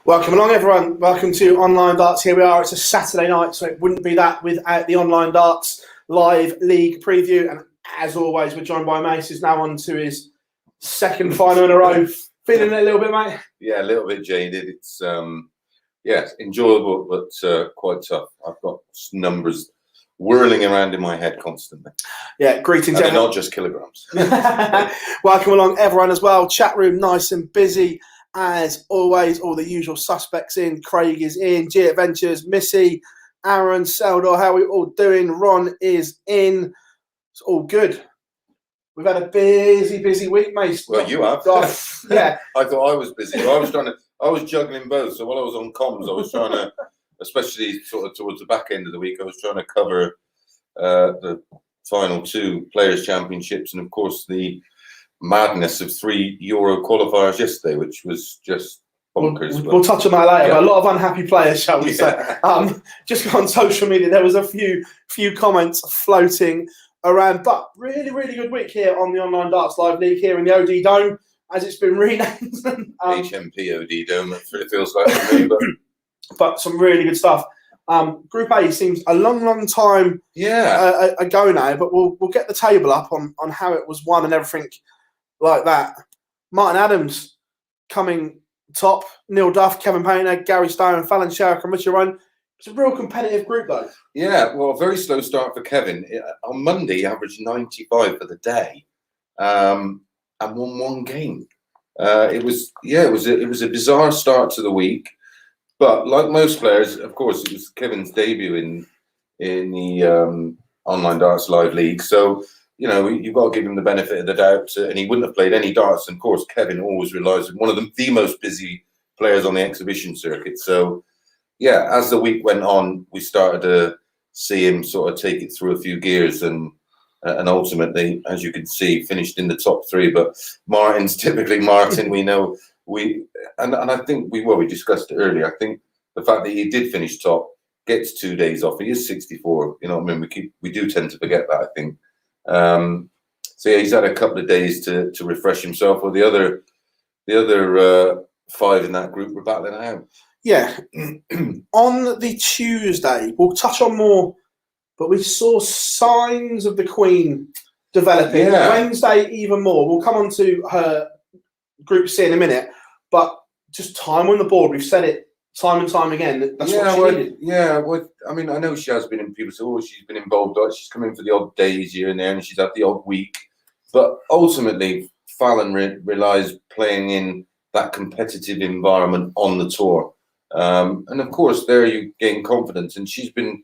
Welcome along, everyone. Welcome to Online Darts. Here we are. It's a Saturday night, so it wouldn't be that without the Online Darts live league preview. And as always, we're joined by Mace, who's now on to his second final in a row. Feeling it a little bit, mate? Yeah, a little bit jaded. It's enjoyable, but quite tough. I've got numbers whirling around in my head constantly. Yeah, greetings, and they're not just kilograms. Welcome along, everyone, as well. Chat room nice and busy. As always, all the usual suspects in. Craig is in, G Adventures, Missy, Aaron, Seldor, how are we all doing? Ron is in. It's all good. We've had a busy week, mate. Well, you have. Yeah. I thought I was busy. I was juggling both. So while I was on comms, I was trying to, especially sort of towards the back end of the week, I was trying to cover the final two Players' Championships and, of course, the madness of 3 Euro qualifiers yesterday, which was just bonkers. We'll touch on that later. Yeah. But a lot of unhappy players, shall we say? Just on social media, there was a few comments floating around, but really good week here on the Online Darts Live League here in the OD Dome, as it's been renamed. HMP OD Dome, it feels like to me, but some really good stuff. Group A seems a long time ago now, but we'll get the table up on how it was won and everything like that. Martin Adams coming top, Neil Duff, Kevin Painter, Gary Stone, Fallon Sherrick and Richard Ryan. It's a real competitive group, though. Yeah, well, a very slow start for Kevin. On Monday, he averaged 95 for the day, and won one game. It was a bizarre start to the week, but like most players, of course, it was Kevin's debut in the Online Darts Live League. So you've got to give him the benefit of the doubt, and he wouldn't have played any darts. And of course, Kevin always relies on one of the most busy players on the exhibition circuit. So, yeah, as the week went on, we started to see him sort of take it through a few gears, and ultimately, as you can see, finished in the top three. But Martin's typically Martin. We know and I think we discussed it earlier. I think the fact that he did finish top, gets 2 days off. He is 64. You know what I mean? We do tend to forget that, I think. So yeah, he's had a couple of days to refresh himself. Or the other 5 in that group were battling it out. Yeah. On the Tuesday, we'll touch on more, but we saw signs of the Queen developing. Yeah. Wednesday, even more. We'll come on to her Group C in a minute, but just time on the board. We've said it time and time again. That's what she needed. Yeah, well, I mean, I know she has been in. People say, "Oh, she's been involved. Like, she's come in for the odd days here and there, and she's had the odd week." But ultimately, Fallon relies playing in that competitive environment on the tour, and of course, there you gain confidence. And she's been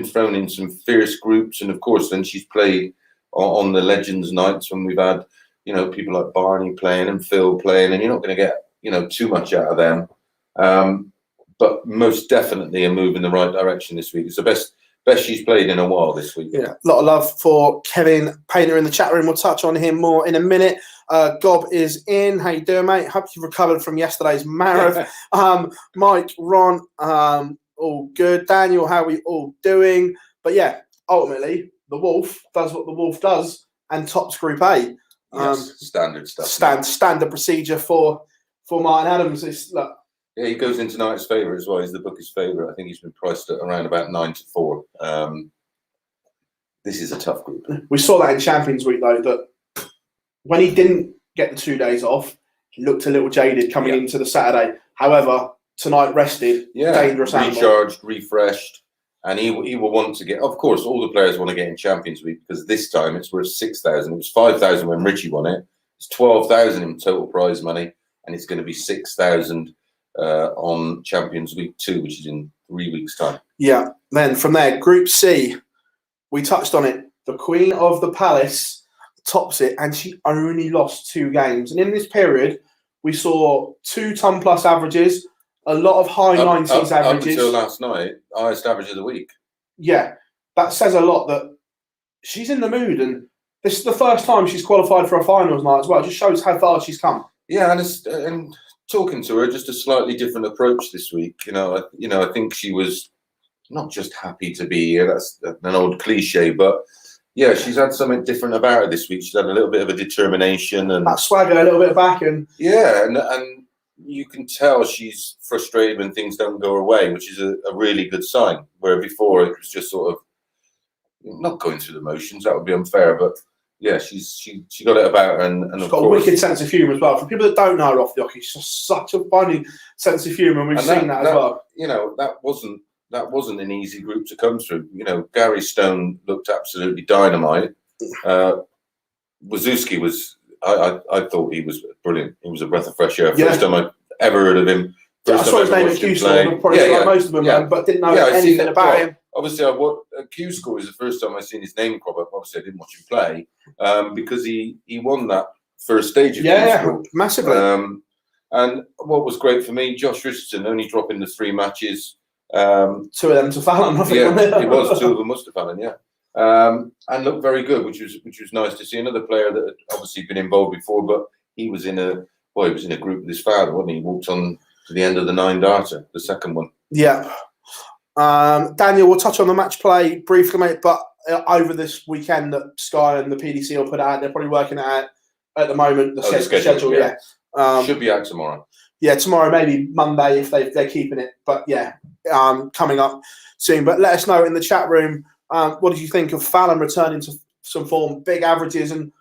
thrown in some fierce groups, and of course, then she's played on the Legends nights when we've had people like Barney playing and Phil playing, and you're not going to get too much out of them. But most definitely a move in the right direction this week. It's the best she's played in a while this week. Yeah, a lot of love for Kevin Painter in the chat room. We'll touch on him more in a minute. Gob is in. How you doing, mate? Hope you've recovered from yesterday's marathon. Mike, Ron, all good. Daniel, how are we all doing? But yeah, ultimately, the Wolf does what the Wolf does and tops Group A. Yes, standard stuff. Standard procedure for Martin Adams. Yeah, he goes in tonight's favourite as well. He's the bookie's favourite. I think he's been priced at around about 9-4. This is a tough group. We saw that in Champions Week, though, that when he didn't get the 2 days off, he looked a little jaded coming into the Saturday. However, tonight rested, dangerous animal. Recharged, refreshed, and he will want to get. Of course, all the players want to get in Champions Week because this time it's worth 6,000. It was 5,000 when Richie won it. It's 12,000 in total prize money, and it's going to be 6,000. On Champions Week 2, which is in 3 weeks' time. Yeah. Then from there, Group C, we touched on it. The Queen of the Palace tops it, and she only lost 2 games. And in this period, we saw 2 ton plus averages, a lot of high 90s averages. Up until last night, highest average of the week. Yeah. That says a lot that she's in the mood, and this is the first time she's qualified for a finals night as well. It just shows how far she's come. Yeah, and talking to her, just a slightly different approach this week. I think she was not just happy to be here. That's an old cliche, but yeah, she's had something different about her this week. She's had a little bit of a determination and that swagger, a little bit back, and yeah, and you can tell she's frustrated when things don't go her way, which is a really good sign. Where before it was just sort of not going through the motions. That would be unfair, but yeah, she got it about her, and she's of got course, a wicked sense of humour as well. For people that don't know her off the hockey, she's just such a funny sense of humour, and we've seen that as well. You know, that wasn't an easy group to come through. You know, Gary Stone looked absolutely dynamite. Wazowski was. I thought he was brilliant. He was a breath of fresh air. First time I ever heard of him. I saw his name at Q School, probably like most of them, but didn't know anything about him. Obviously, at Q School was the first time I seen his name crop up. Obviously, I didn't watch him play because he won that first stage of Q School massively. And what was great for me, Josh Richardson only dropping the 3 matches. 2 of them to Fallon, I think. Yeah, it was 2 of them was to Fallon. Yeah. And looked very good, which was nice to see. Another player that had obviously been involved before, but he was in a group with his father, wasn't he? He walked on to the end of the 9-darter, the second one. Yeah. Daniel, we'll touch on the match play briefly, mate, but over this weekend that Sky and the PDC will put out, they're probably working it out at the moment, the schedule, yeah. Should be out tomorrow. Yeah, tomorrow, maybe Monday if they're keeping it. But yeah, coming up soon. But let us know in the chat room, what did you think of Fallon returning to some form, big averages? And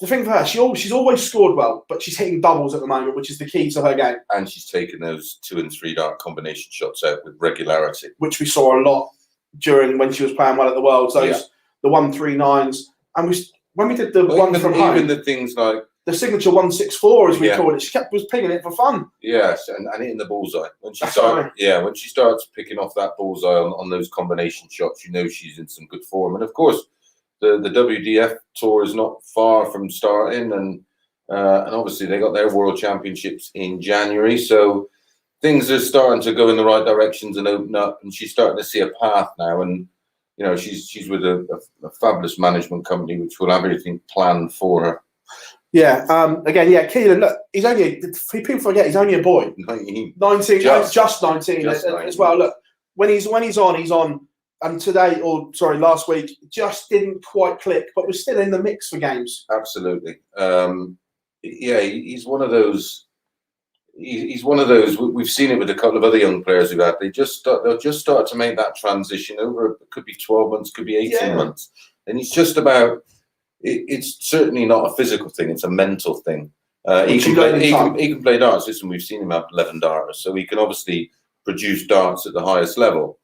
the thing for her, she's always scored well, but she's hitting doubles at the moment, which is the key to her game. And she's taken those 2 and 3 dart combination shots out with regularity, which we saw a lot during when she was playing well at the Worlds. Those the 139s, and when we did the one from home, even the things like the signature 164, as we called it, she was picking it for fun. Yes, and hitting the bullseye. When she starts picking off that bullseye on those combination shots, you know she's in some good form. And of course, the WDF tour is not far from starting, and obviously they got their World Championships in January, so things are starting to go in the right directions and open up, and she's starting to see a path now. And you know she's with a fabulous management company which will have everything planned for her. Yeah. Again, Keelan. Look, he's only. People forget he's only a boy. 19. Just 19 as well. Look, when he's on, he's on. And last week, just didn't quite click, but was still in the mix for games. Absolutely. He's one of those. He's one of those. We've seen it with a couple of other young players we've had. They'll just start to make that transition over. It could be 12 months, could be 18 months, and it's just about. It's certainly not a physical thing; it's a mental thing. He can play darts. Listen, we've seen him have 11 darters, so he can obviously produce darts at the highest level.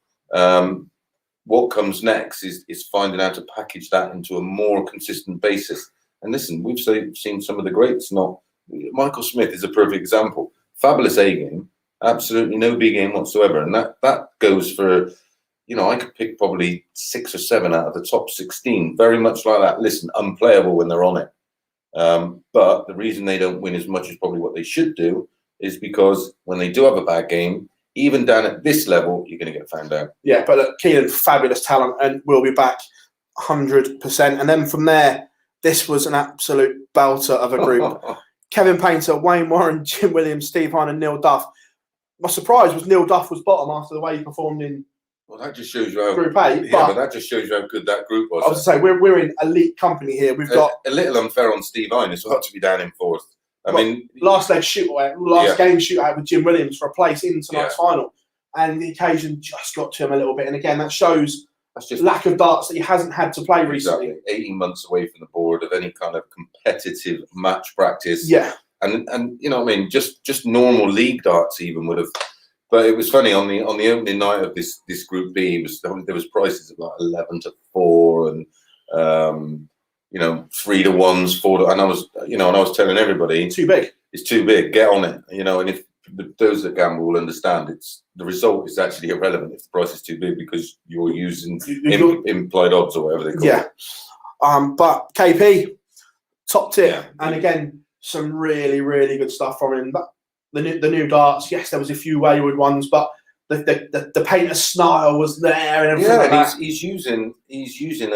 What comes next is finding out to package that into a more consistent basis. And listen, we've seen some of the greats. Michael Smith is a perfect example. Fabulous A game, absolutely no B game whatsoever, and that goes for. You know, I could pick probably 6 or 7 out of the top 16, very much like that. Listen, unplayable when they're on it. But the reason they don't win as much as probably what they should do is because when they do have a bad game, even down at this level, you're going to get found out. Yeah, but look, Keelan, fabulous talent, and we'll be back 100%. And then from there, this was an absolute belter of a group. Kevin Painter, Wayne Warren, Jim Williams, Steve Hine, and Neil Duff. My surprise was Neil Duff was bottom after the way he performed in. Well, that just shows you how Group A. Yeah, but that just shows you how good that group was. I was to say we're in elite company here. We've got a little unfair on Steve Hine as well to be down in 4th. I mean, last game shootout with Jim Williams for a place in tonight's final, and the occasion just got to him a little bit. And again, that shows that's just lack of darts that he hasn't had to play recently. 18 months away from the board of any kind of competitive match practice. Yeah, and you know what I mean, just normal league darts even would have. But it was funny on the opening night of this Group B. There was prices of like 11 to 4 and 3 to 1s, 4 to, and I was telling everybody too big. It's too big. Get on it. And if those that gamble will understand, the result is actually irrelevant if the price is too big because you're using implied odds or whatever they call it. But KP top tip, and again some really really good stuff from him. But the new darts, yes, there was a few wayward ones, but the painter style was there and everything. Yeah, like he's using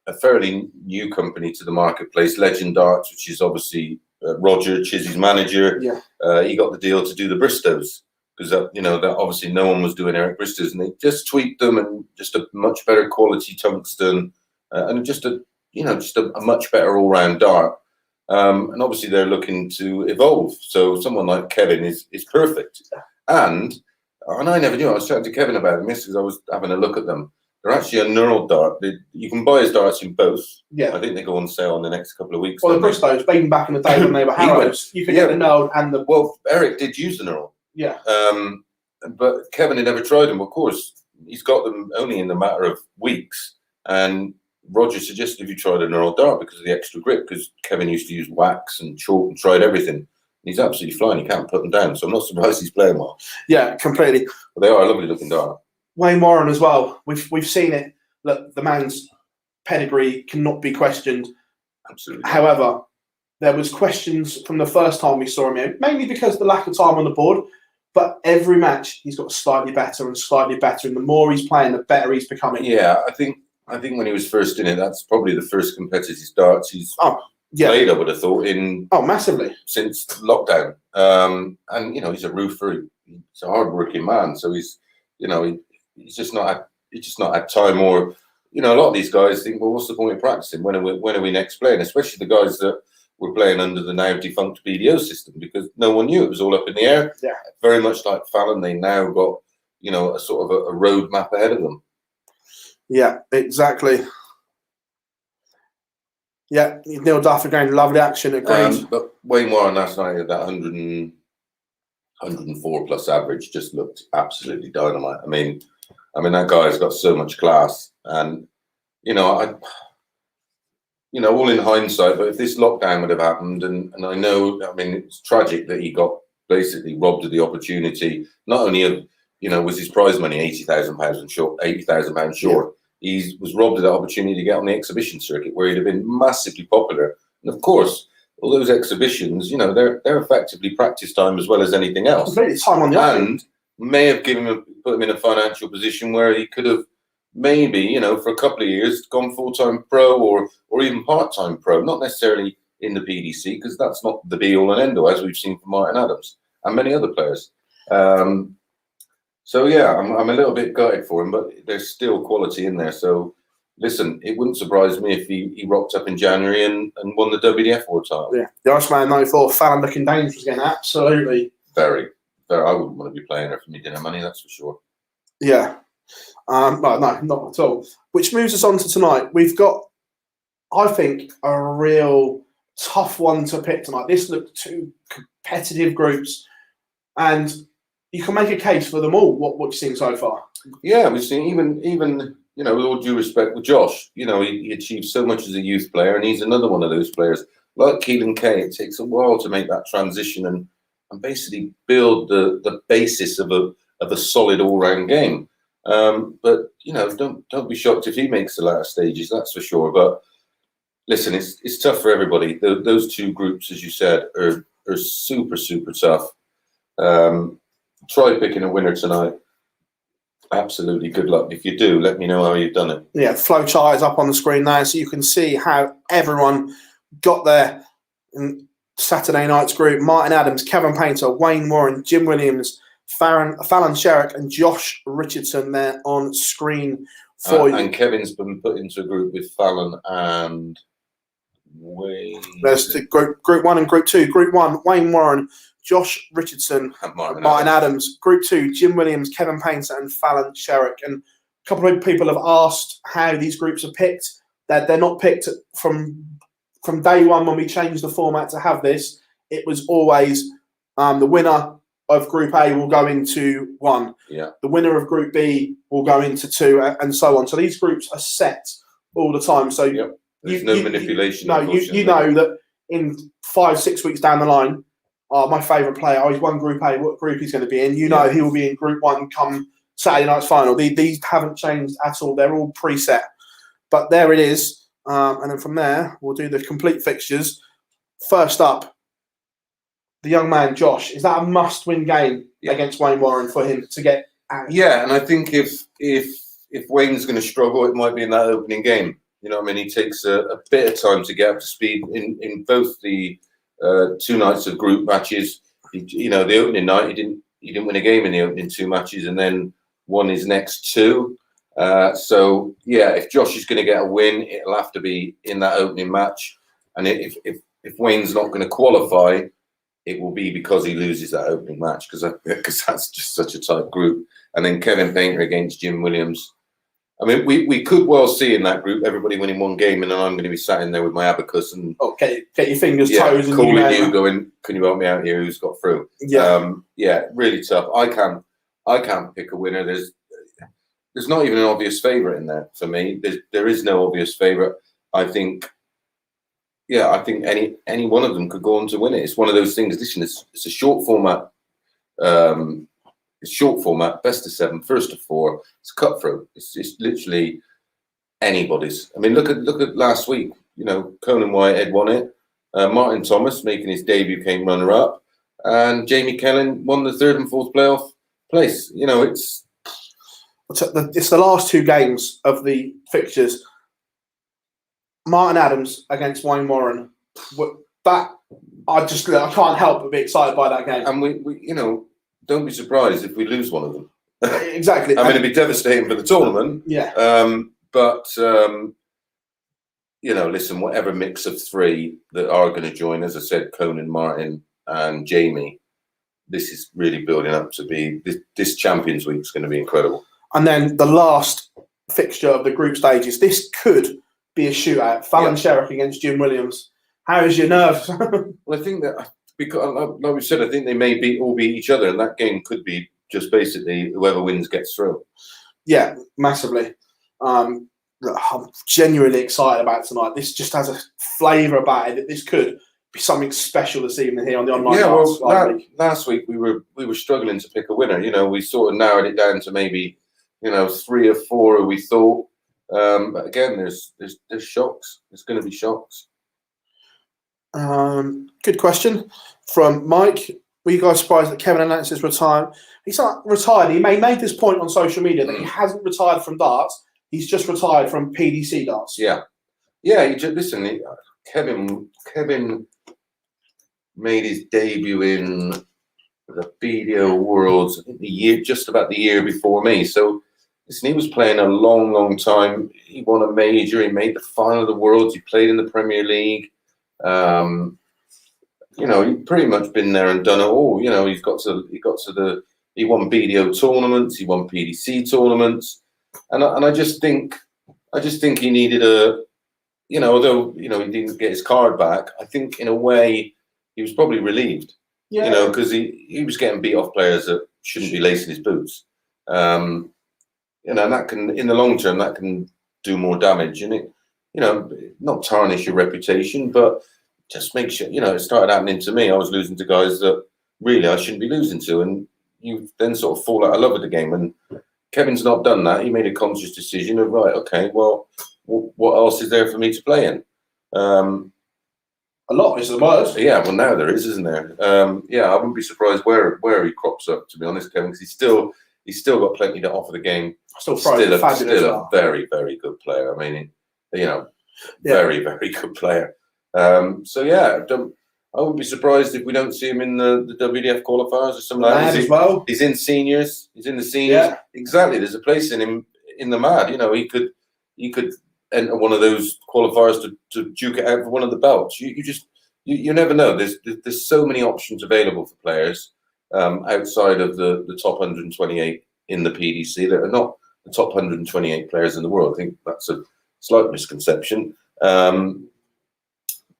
a fairly new company to the marketplace, Legend Darts, which is obviously Roger Chizzy's manager. Yeah, he got the deal to do the Bristows because that obviously no one was doing Eric Bristows, and they just tweaked them and just a much better quality tungsten and just a much better all round dart. And obviously they're looking to evolve. So someone like Kevin is perfect. And I never knew. I was chatting to Kevin about them yesterday because I was having a look at them. They're actually a knurled dart. You can buy his darts in both. Yeah. I think they go on sale in the next couple of weeks. Well, the Bristow's, even back in the day when they were Harrows, you could get the knurled and the... Well, Eric did use the knurled. Yeah. But Kevin had never tried them. Of course, he's got them only in a matter of weeks. And Roger suggested if you tried a knurled dart because of the extra grip, because Kevin used to use wax and chalk and tried everything. He's absolutely flying. He can't put them down. So I'm not surprised he's playing well. Yeah, completely. But they are a lovely looking dart. Wayne Warren as well. We've seen it. Look, the man's pedigree cannot be questioned. Absolutely. However, there was questions from the first time we saw him here, mainly because of the lack of time on the board. But every match, he's got slightly better and slightly better. And the more he's playing, the better he's becoming. Yeah, I think when he was first in it, that's probably the first competitive darts he's played, I would have thought, massively since lockdown. And he's a roofer. He's a hard-working man. So he's just not had time, or a lot of these guys think, well, what's the point of practicing? When are we next playing? Especially the guys that were playing under the now defunct BDO system, because no one knew. It was all up in the air. Yeah. Very much like Fallon, they now got a sort of a road map ahead of them. Yeah, exactly. Yeah, Neil Duff again, lovely action, agreed. But Wayne Warren last night at that 104 plus average just looked absolutely dynamite. I mean, that guy's got so much class, and all in hindsight. But if this lockdown would have happened, and I know, it's tragic that he got basically robbed of the opportunity. Not only of was his prize money £80,000 short, £80,000 short. He was robbed of that opportunity to get on the exhibition circuit, where he'd have been massively popular. And of course, all those exhibitions, they're effectively practice time as well as anything else. Completely time on the and may have put him in a financial position where he could have maybe, for a couple of years, gone full-time pro or even part-time pro. Not necessarily in the PDC, because that's not the be-all and end-all, as we've seen from Martin Adams and many other players. So yeah, I'm a little bit gutted for him, but there's still quality in there. So listen, it wouldn't surprise me if he rocked up in January and won the WDF World title. Yeah, the Iceman 94, Fallon looking dangerous again, absolutely. Very, very. I wouldn't want to be playing her for me dinner money, that's for sure. Yeah. No, not at all. Which moves us on to tonight. We've got, I think, a real tough one to pick tonight. This looked two competitive groups, and you can make a case for them all. What you've seen so far? Yeah, we've seen even with all due respect with Josh, he achieved so much as a youth player, and he's another one of those players. Like Keelan Kay, it takes a while to make that transition and basically build the basis of a solid all-round game. But don't be shocked if he makes the latter stages, that's for sure. But listen, it's tough for everybody. Those two groups, as you said, are super, super tough. Try picking a winner tonight. Absolutely, good luck. If you do, let me know how you've done it. Yeah, the flow chart is up on the screen now, so you can see how everyone got there in Saturday night's group. Martin Adams, Kevin Painter, Wayne Warren, Jim Williams, Fallon Sherrick and Josh Richardson there on screen for you. And Kevin's been put into a group with Fallon and Wayne. There's the group 1 and group 2. Group 1, Wayne Warren, Josh Richardson, Martin Adams. Group 2, Jim Williams, Kevin Painter and Fallon Sherrick. And a couple of people have asked how these groups are picked. That they're not picked from day one when we changed the format to have this. It was always the winner of Group A will go into 1. Yeah. The winner of Group B will go into 2, and so on. So these groups are set all the time. So there's no manipulation. You know that in 5-6 weeks down the line, my favourite player, he's won Group A, what group he's going to be in. You know he will be in Group 1 come Saturday night's final. These haven't changed at all. They're all preset. But there it is. And then from there, we'll do the complete fixtures. First up, the young man, Josh. Is that a must-win game against Wayne Warren for him to get out? Yeah, and I think if Wayne's going to struggle, it might be in that opening game. He takes a bit of time to get up to speed in both the 2 nights of group matches. The opening night, he didn't win a game in the opening 2 matches, and then won his next 2. So yeah, if Josh is going to get a win, it'll have to be in that opening match. And if if Wayne's not going to qualify, it will be because he loses that opening match, because that's just such a tight group. And then Kevin Painter against Jim Williams. I mean, we could well see in that group everybody winning one game, and then I'm going to be sat in there with my abacus and get your fingers, toes, and calling you, going, "Can you help me out here? Who's got through?" Really tough. I can't pick a winner. There's not even an obvious favourite in there for me. There is no obvious favourite. I think any one of them could go on to win it. It's one of those things. Listen, it's a short format. It's short format, best of 7, first of 4. It's cutthroat. It's literally anybody's. I mean, look at last week. You know, Conan Whitehead won it. Martin Thomas making his debut came runner up, and Jamie Kellen won the 3rd and 4th playoff place. You know, it's the last 2 games of the fixtures. Martin Adams against Wayne Warren. That I can't help but be excited by that game. And we you know. Don't be surprised if we lose one of them. Exactly. I mean, it'd be devastating for the tournament. Yeah. You know, listen, whatever mix of 3 that are going to join, as I said, Conan, Martin, and Jamie, this is really building up to be this Champions Week is going to be incredible. And then the last fixture of the group stages, this could be a shootout. Fallon Sherrick against Jim Williams. How is your nerves? Well, I think that. Because, like we said, I think they may all beat each other, and that game could be just basically whoever wins gets through. Yeah, massively. I'm genuinely excited about tonight. This just has a flavour about it that this could be something special this evening here on the online. Yeah, well, last week we were struggling to pick a winner. You know, we sort of narrowed it down to maybe 3 or 4 who we thought. But again, there's shocks. There's going to be shocks. Good question from Mike. Were you guys surprised that Kevin announced his retirement? He's not retired. He made this point on social media that he hasn't retired from darts. He's just retired from PDC darts. Yeah. Listen, Kevin made his debut in the BDO Worlds, I think just about the year before me. So listen, he was playing a long time. He won a major. He made the final of the Worlds. He played in the Premier League. He's pretty much been there and done it all. You know, he won BDO tournaments, he won PDC tournaments, and I just think he needed although he didn't get his card back, I think in a way he was probably relieved. Yeah. You know, because he was getting beat off players that shouldn't be lacing his boots. And that can, in the long term, that can do more damage, and it. Not tarnish your reputation, but just make sure, it started happening to me. I was losing to guys that really I shouldn't be losing to, and you then sort of fall out of love with the game. And Kevin's not done that. He made a conscious decision of, right, okay, well, what else is there for me to play in? A lot is the word. Yeah, well, now there is, isn't there? I wouldn't be surprised where he crops up, to be honest, Kevin, because he's still got plenty to offer the game. Still a very, very good player. I mean, very, very good player. I would be surprised if we don't see him in the WDF qualifiers or something like that. As well. He's in seniors. He's in the seniors. Yeah. Exactly. There's a place in him in the Mad. He could enter one of those qualifiers to duke it out for one of the belts. You never know. There's so many options available for players outside of the top 128 in the PDC. There are not the top 128 players in the world. I think that's a slight misconception.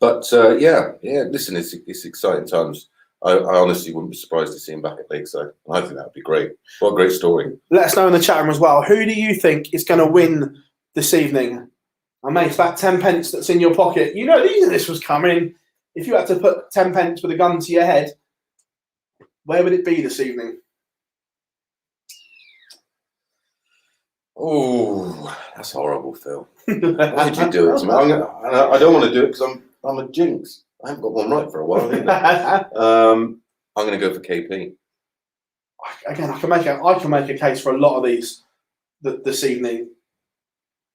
Listen, it's exciting times. I honestly wouldn't be surprised to see him back at Lakeside. I think that would be great. What a great story. Let us know in the chat room as well. Who do you think is going to win this evening? And mate, that 10 pence that's in your pocket, you knew this was coming. If you had to put 10 pence with a gun to your head, where would it be this evening? Oh, that's horrible, Phil. Why did you do it to me? I don't want to do it because I'm a jinx. I haven't got one right for a while either. I'm going to go for KP. Again, I can make a case for a lot of these this evening.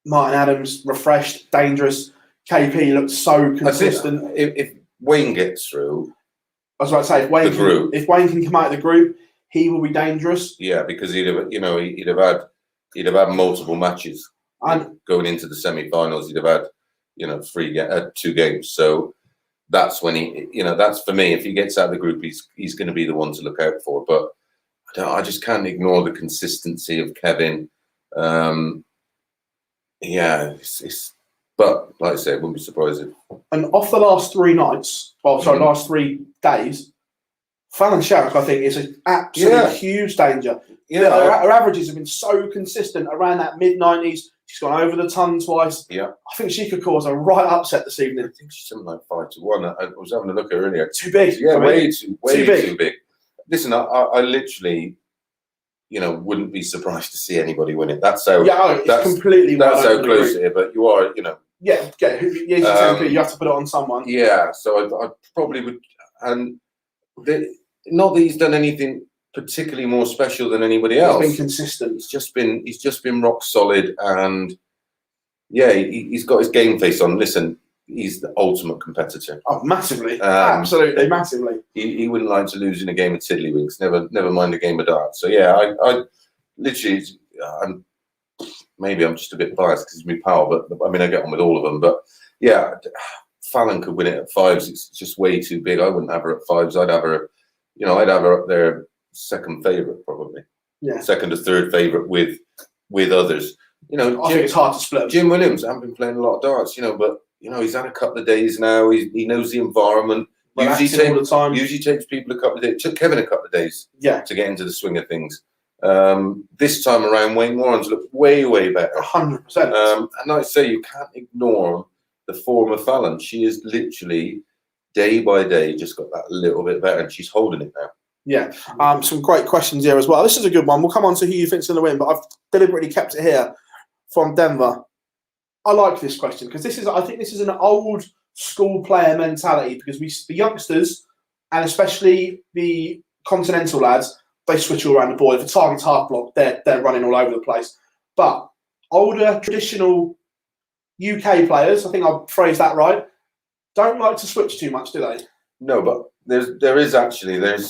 Martin Adams, refreshed, dangerous. KP looks so consistent. If Wayne gets through, I was about to say, if Wayne can come out of the group, he will be dangerous. Yeah, because he'd have had multiple matches and going into the semi-finals. He'd have had 2 games. So that's when that's for me. If he gets out of the group, he's going to be the one to look out for. But I just can't ignore the consistency of Kevin. But like I said, wouldn't be surprised if. And off the last 3 nights, last 3 days, Fallon Sherrick, I think, is an absolute huge danger. Yeah, her averages have been so consistent around that mid-90s. She's gone over the ton twice. Yeah, I think she could cause a right upset this evening. I think she's something like 5-1. I was having a look at her earlier. Too big. Yeah, way too big. Listen, I literally, wouldn't be surprised to see anybody win it. That's how. Yeah, it's completely. That's how close it is. But you are, Yeah, you have to put it on someone. Yeah, so I probably would, and not that he's done anything particularly more special than anybody else. He's been consistent. He's just been rock solid, and he's got his game face on. Listen, he's the ultimate competitor. Oh, massively, absolutely, massively. He wouldn't like to lose in a game of tiddlywinks. Never mind a game of darts. So yeah, I literally, maybe I'm just a bit biased because he's my pal, but I mean I get on with all of them. But yeah, Fallon could win it at 5s. It's just way too big. I wouldn't have her at 5s. I'd have her, I'd have her up there, second favourite probably. Yeah, second or third favourite with others. I think it's hard to split. Jim Williams, I haven't been playing a lot of darts, but he's had a couple of days now. He knows the environment. Usually takes people a couple of days. It took Kevin a couple of days to get into the swing of things. This time around, Wayne Warren's looked way, way better. 100%. And like I say, you can't ignore the form of Fallon. She is literally, day by day, just got that little bit better, and she's holding it now. Yeah. Some great questions here as well. This is a good one. We'll come on to who you think's going to win, but I've deliberately kept it here from Denver. I like this question because I think this is an old school player mentality, because the youngsters, and especially the continental lads, they switch all around the board. If the target's half block, they're running all over the place. But older, traditional UK players, I think I'll phrase that right, don't like to switch too much, do they? No, but there's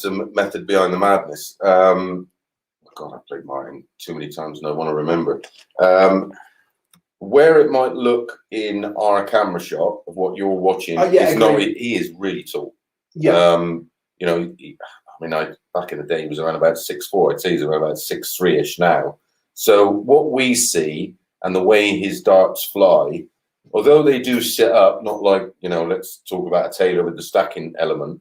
some method behind the madness. God, I've played Martin too many times and I want to remember. Where it might look in our camera shot of what you're watching, he is really tall. Yeah. Back in the day, he was around about 6'4". I'd say he's around about 6'3" now. So what we see and the way his darts fly, although they do set up, not like, let's talk about a Taylor with the stacking element,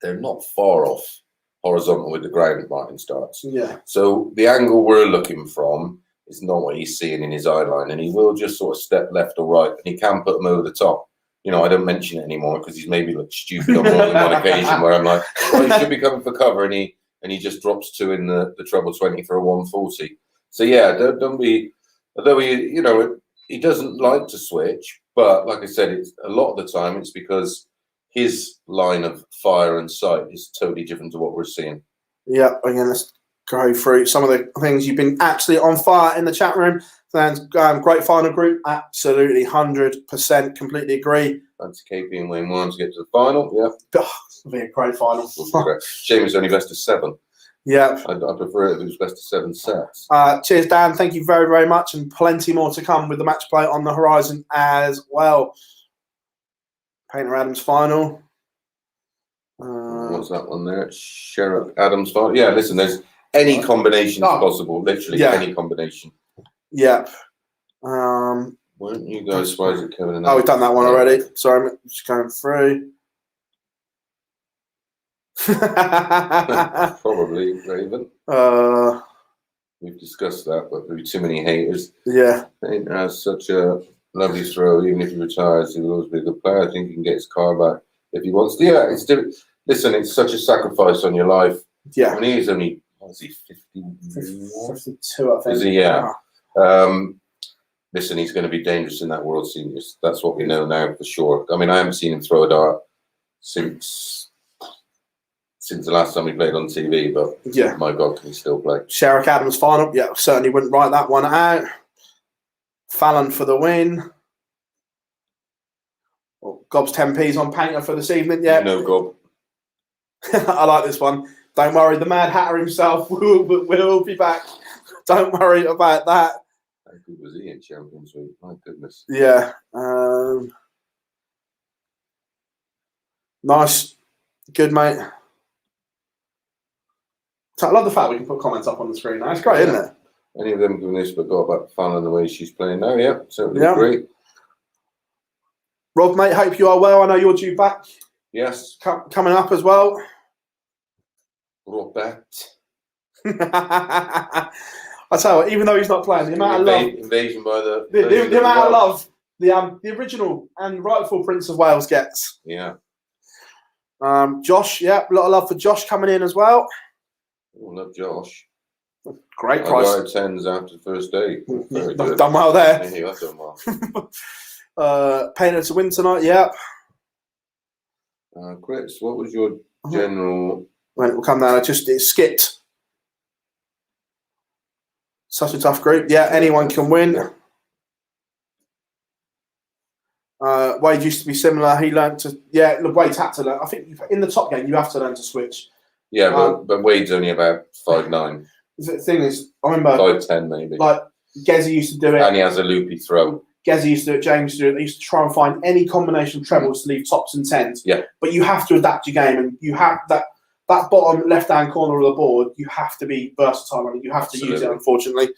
they're not far off horizontal with the ground, Martin's darts. Yeah. So the angle we're looking from is not what he's seeing in his eye line, and he will just sort of step left or right, and he can put them over the top. I don't mention it anymore because he's maybe looked stupid on more than one occasion where I'm like, he should be coming for cover, and he just drops 2 in the treble 20 for a 140. So yeah, don't be. Although he doesn't like to switch, but like I said, it's a lot of the time it's because his line of fire and sight is totally different to what we're seeing. Yeah, again, let's go through some of the things. You've been absolutely on fire in the chat room. Great final group, absolutely 100%, completely agree. Fancy KP and Wayne Warren to get to the final. Yeah, it'll be a great final. Shame it's only best of 7. Yeah, I prefer it if it was best of 7 sets. Cheers, Dan. Thank you very, very much, and plenty more to come with the match play on the horizon as well. Painter Adams final. What's that one there? Sherrick Adams final. Yeah, listen, there's any combinations possible. Literally any combination. Yep. Weren't you guys surprised at Kevin? We've done that one already. Sorry, I'm just going through. Probably Raven. We've discussed that, but there'll be too many haters. Yeah. Painter has such a lovely throw. Even if he retires, he will always be a good player. I think he can get his car back if he wants to. Yeah, listen, it's such a sacrifice on your life. Yeah. I mean, he's only, what is he, 52, I think. Is he? Yeah. Listen, he's going to be dangerous in that World Seniors. That's what we know now for sure. I mean, I haven't seen him throw a dart since the last time he played on TV, but yeah, my God, can he still play? Sherrick Adams final. Yeah, certainly wouldn't write that one out. Fallon for the win. Gob's 10p's on Painter for this evening. Yeah. No, Gob. I like this one. Don't worry, the Mad Hatter himself will be back. Don't worry about that. How good was he in Champions League? My goodness. Yeah. Nice. Good, mate. So I love the fact we can put comments up on the screen now. It's great, isn't it? Any of them giving this but got about fun and the way she's playing now. Yeah, certainly great. Rob, mate, hope you are well. I know you're due back. Yes. Coming up as well. Robert. I tell you what, even though he's not playing, the amount of love. Invasion by the amount of love the original and rightful Prince of Wales gets. Yeah. Josh, a lot of love for Josh coming in as well. Oh, love Josh. Great price. I got 10s after the first day. You've done well there. Yeah, I've done well. Painter to win tonight, yeah. Chris, what was your general? When it will come down, it skipped. Such a tough group. Yeah, anyone can win. Wade used to be similar. He learned to. Yeah, look, Wade's had to learn. I think in the top game, you have to learn to switch. Yeah, but Wade's only about 5'9". The thing is, I remember 5'10" maybe. Like Gezi used to do it, and he has a loopy throw. Gezi used to do it. James used to do it. They used to try and find any combination of trebles to leave tops and tens. Yeah. But you have to adapt your game, and you have that bottom left-hand corner of the board. You have to be versatile on it. You have to use it. Unfortunately,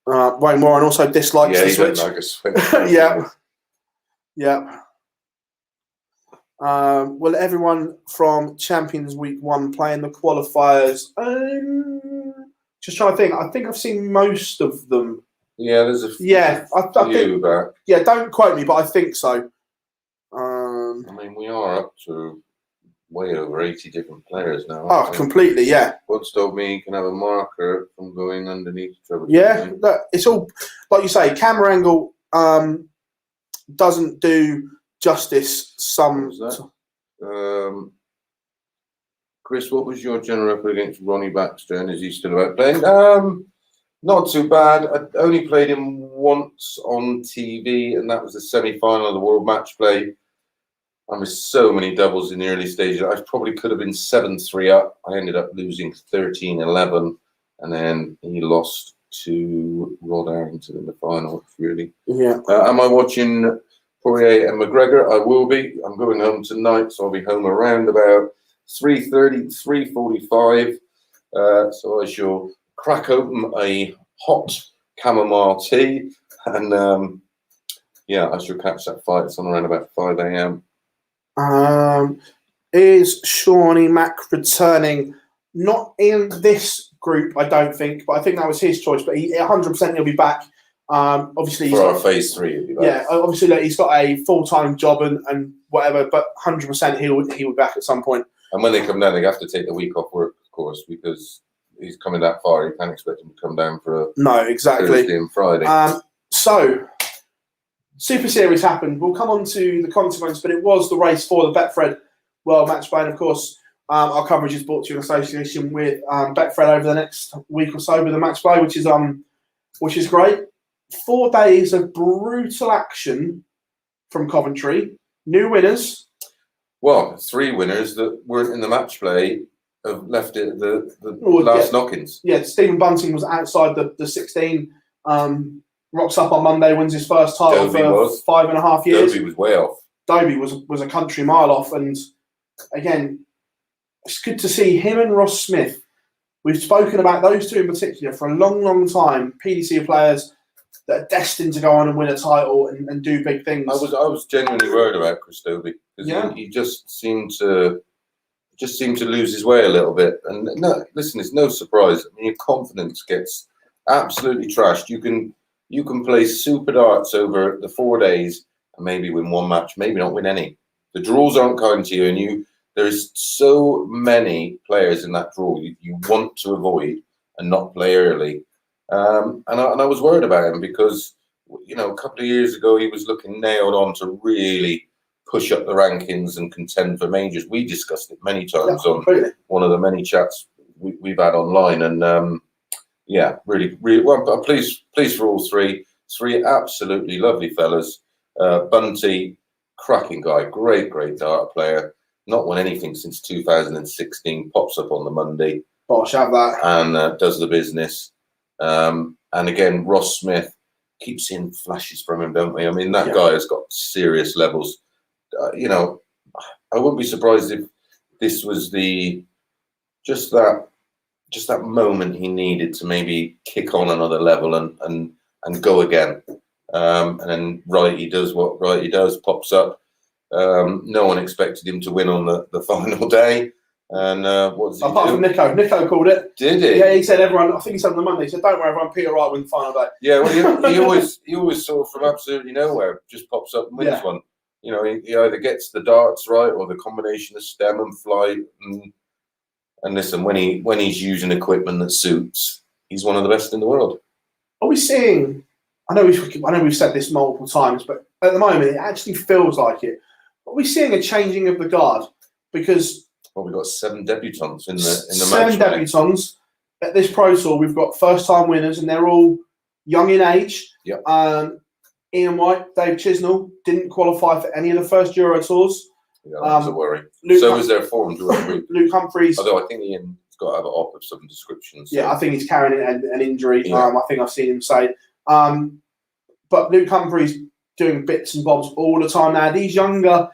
Wayne Warren also dislikes the switch. Like a switch. Yeah. Will everyone from Champions Week 1 play in the qualifiers? Just trying to think. I think I've seen most of them. Yeah, there's a few. Yeah, I think. Back. Yeah, don't quote me, but I think so. I mean, we are up to way over 80 different players now. Oh, completely, yeah. What's told me you can have a marker from going underneath the treble. Yeah, look, it's all, like you say, camera angle doesn't do justice. Chris, what was your general record against Ronnie Baxter, and is he still about playing? Not too bad. I only played him once on TV, and that was the semi-final of the World Matchplay. I missed so many doubles in the early stages. I probably could have been 7-3 up. I ended up losing 13-11, and then he lost to Rod Arrington in the final, really. Yeah. Am I watching Poirier and McGregor? I will be. I'm going home tonight, so I'll be home around about 3:30, 3:45. So I shall crack open a hot chamomile tea, and I shall catch that fight. It's on around about 5 a.m. Is Shawnee Mack returning? Not in this group, I don't think, but I think that was his choice. But 100% he'll be back. Obviously, for our phase 3, he'll be back. Yeah, obviously, like, he's got a full-time job and whatever, but 100% he'll be back at some point. And when they come down, they have to take the week off work, of course, because he's coming that far. You can't expect him to come down for Thursday and Friday. So, Super Series happened. We'll come on to the consequence, but it was the race for the Betfred World Matchplay. And of course, our coverage is brought to you in association with Betfred over the next week or so with the Matchplay, which is great. 4 days of brutal action from Coventry. New winners. Well, 3 winners that weren't in the Matchplay have left it the last knock-ins. Yeah, Stephen Bunting was outside the 16. Rocks up on Monday, wins his first title for 5.5 years. Dobie was way off. Dobie was a country mile off. And again, it's good to see him and Ross Smith. We've spoken about those two in particular for a long, long time. PDC players that are destined to go on and win a title and do big things. I was genuinely worried about Chris Dobie because he just seemed to lose his way a little bit. And no, listen, it's no surprise. I mean, your confidence gets absolutely trashed. You can play super darts over the 4 days and maybe win 1 match, maybe not win any. The draws aren't kind to you, and there's so many players in that draw you want to avoid and not play early. And I was worried about him because, a couple of years ago he was looking nailed on to really push up the rankings and contend for majors. We discussed it many times on one of the many chats we've had online, and really well. I'm pleased for all 3. 3 absolutely lovely fellas. Bunty, cracking guy, great dart player. Not won anything since 2016. Pops up on the Monday. Bosh, have that. And does the business. And again, Ross Smith, keep seeing flashes from him, don't we? I mean, that guy has got serious levels. I wouldn't be surprised if this was just that moment he needed to maybe kick on another level and go again. And then Wrighty does what Wrighty does, pops up. No one expected him to win on the final day. And what does he Apart do? from Nico called it. Did he? Yeah, he said everyone. I think he said on the Monday. He said, "Don't worry, everyone. Peter Wright win the final day." Yeah, well, he always sort of from absolutely nowhere just pops up and wins one. You know, he either gets the darts right or the combination of stem and flight. And listen, when he's using equipment that suits, he's one of the best in the world. Are we seeing? I know we've said this multiple times, but at the moment it actually feels like it. Are we seeing a changing of the guard? Because we've got 7 debutants in the 7 match. debutants at this Pro Tour. We've got first-time winners, and they're all young in age. Yep. Ian White, Dave Chisnell didn't qualify for any of the first Euro Tours. Yeah, that's a worry. Was their form. Luke Humphries. Although I think Ian's got to have an op of some description. So. Yeah, I think he's carrying an injury. Yeah. I think I've seen him say. But Luke Humphries doing bits and bobs all the time now. These younger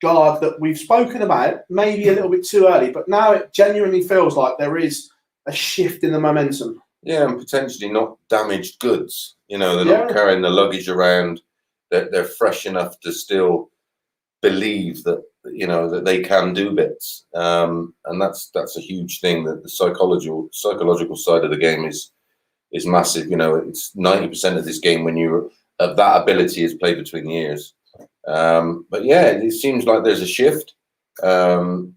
guard that we've spoken about, maybe a little bit too early, but now it genuinely feels like there is a shift in the momentum. Yeah, and potentially not damaged goods. You know, they're not carrying the luggage around. They're fresh enough to still believe that, you know, that they can do bits. And that's a huge thing, that the psychological side of the game is massive. You know, it's 90% of this game when you're of that ability is played between the ears. But yeah, it seems like there's a shift. You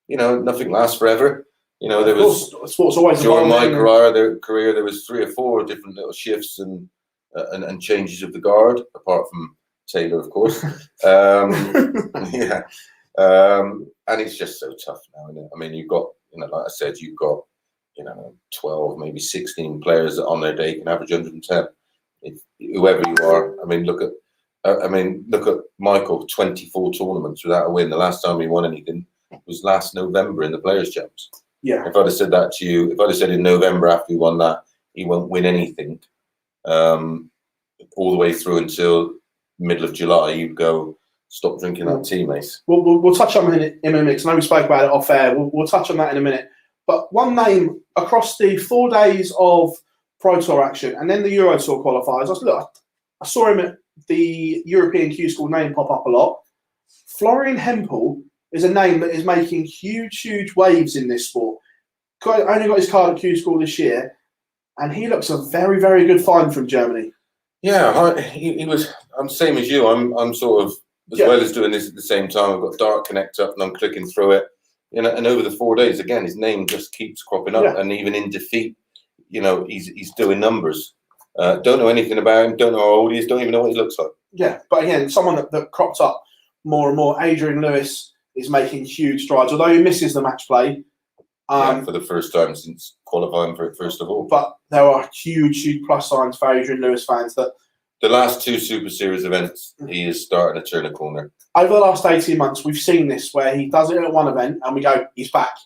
know, nothing lasts forever. You know, there was sports always during my career, there was 3 or 4 different little shifts and changes of the guard, apart from Taylor, of course. Yeah, and it's just so tough now, isn't it? I mean, you've got, you know, like I said, you've got, you know, 12, maybe 16 players that on their day can average 110. Whoever you are, I mean, look at Michael, 24 tournaments without a win. The last time he won anything was last November in the Players' Champs. Yeah. If I'd have said that to you, if I'd have said in November after he won that, he won't win anything, all the way through until middle of July, you'd go, stop drinking that tea, mate. We'll touch on it in a minute. I know we spoke about it off air. We'll touch on that in a minute. But one name across the 4 days of Pro Tour action and then the Euro Tour qualifiers. I saw him at the European Q School name pop up a lot. Florian Hempel is a name that is making huge waves in this sport. Only got his card at Q School this year, and he looks a very, very good find from Germany. Yeah, he was. I'm same as you. I'm sort of as well as doing this at the same time. I've got Dart Connect up and I'm clicking through it. You know, and over the 4 days, again, his name just keeps cropping up, and even in defeat, you know, he's doing numbers. Don't know anything about him. Don't know how old he is. Don't even know what he looks like. Yeah, but again, someone that cropped up more and more. Adrian Lewis is making huge strides, although he misses the match play. For the first time since qualifying for it, first of all. But there are huge plus signs for Adrian Lewis fans that the last 2 Super Series events, he is starting to turn a corner. Over the last 18 months, we've seen this where he does it at one event and we go, he's back.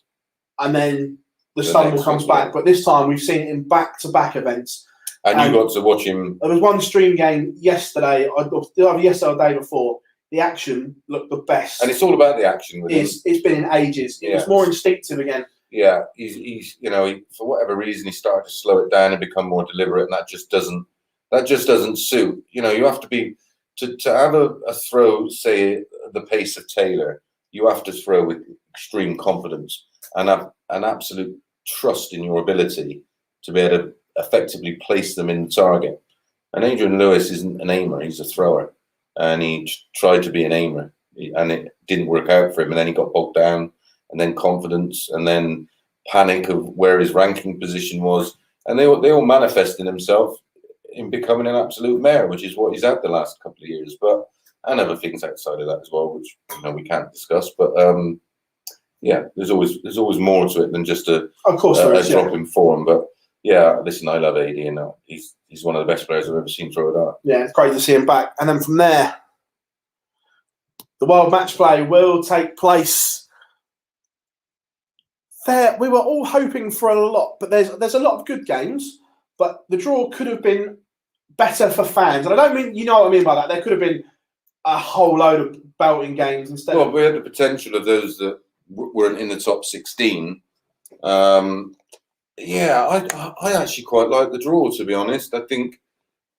And then the stumble comes back. But this time we've seen it in back-to-back events. And you got to watch him. There was one stream game yesterday, either yesterday or the day before. The action looked the best. And it's all about the action with him. It's been in ages. It was more instinctive again. Yeah, he's you know, for whatever reason, he started to slow it down and become more deliberate, and that just doesn't suit. You know, you have to be to have a throw, say the pace of Taylor. You have to throw with extreme confidence and have an absolute trust in your ability to be able to effectively place them in the target. And Adrian Lewis isn't an aimer; he's a thrower, and he tried to be an aimer, and it didn't work out for him. And then he got bogged down. And then confidence, and then panic of where his ranking position was, and they all manifested themselves in becoming an absolute mare, which is what he's had the last couple of years. But and other things outside of that as well, which you know we can't discuss. But yeah, there's always more to it than just a drop in form. But yeah, listen, I love AD, and he's one of the best players I've ever seen throw it out. Yeah, it's great to see him back. And then from there, the World Match Play will take place. We were all hoping for a lot, but there's a lot of good games, but the draw could have been better for fans. And I don't mean, you know what I mean by that. There could have been a whole load of belting games instead. Well, we had the potential of those that weren't in the top 16. Yeah, I actually quite like the draw, to be honest. I think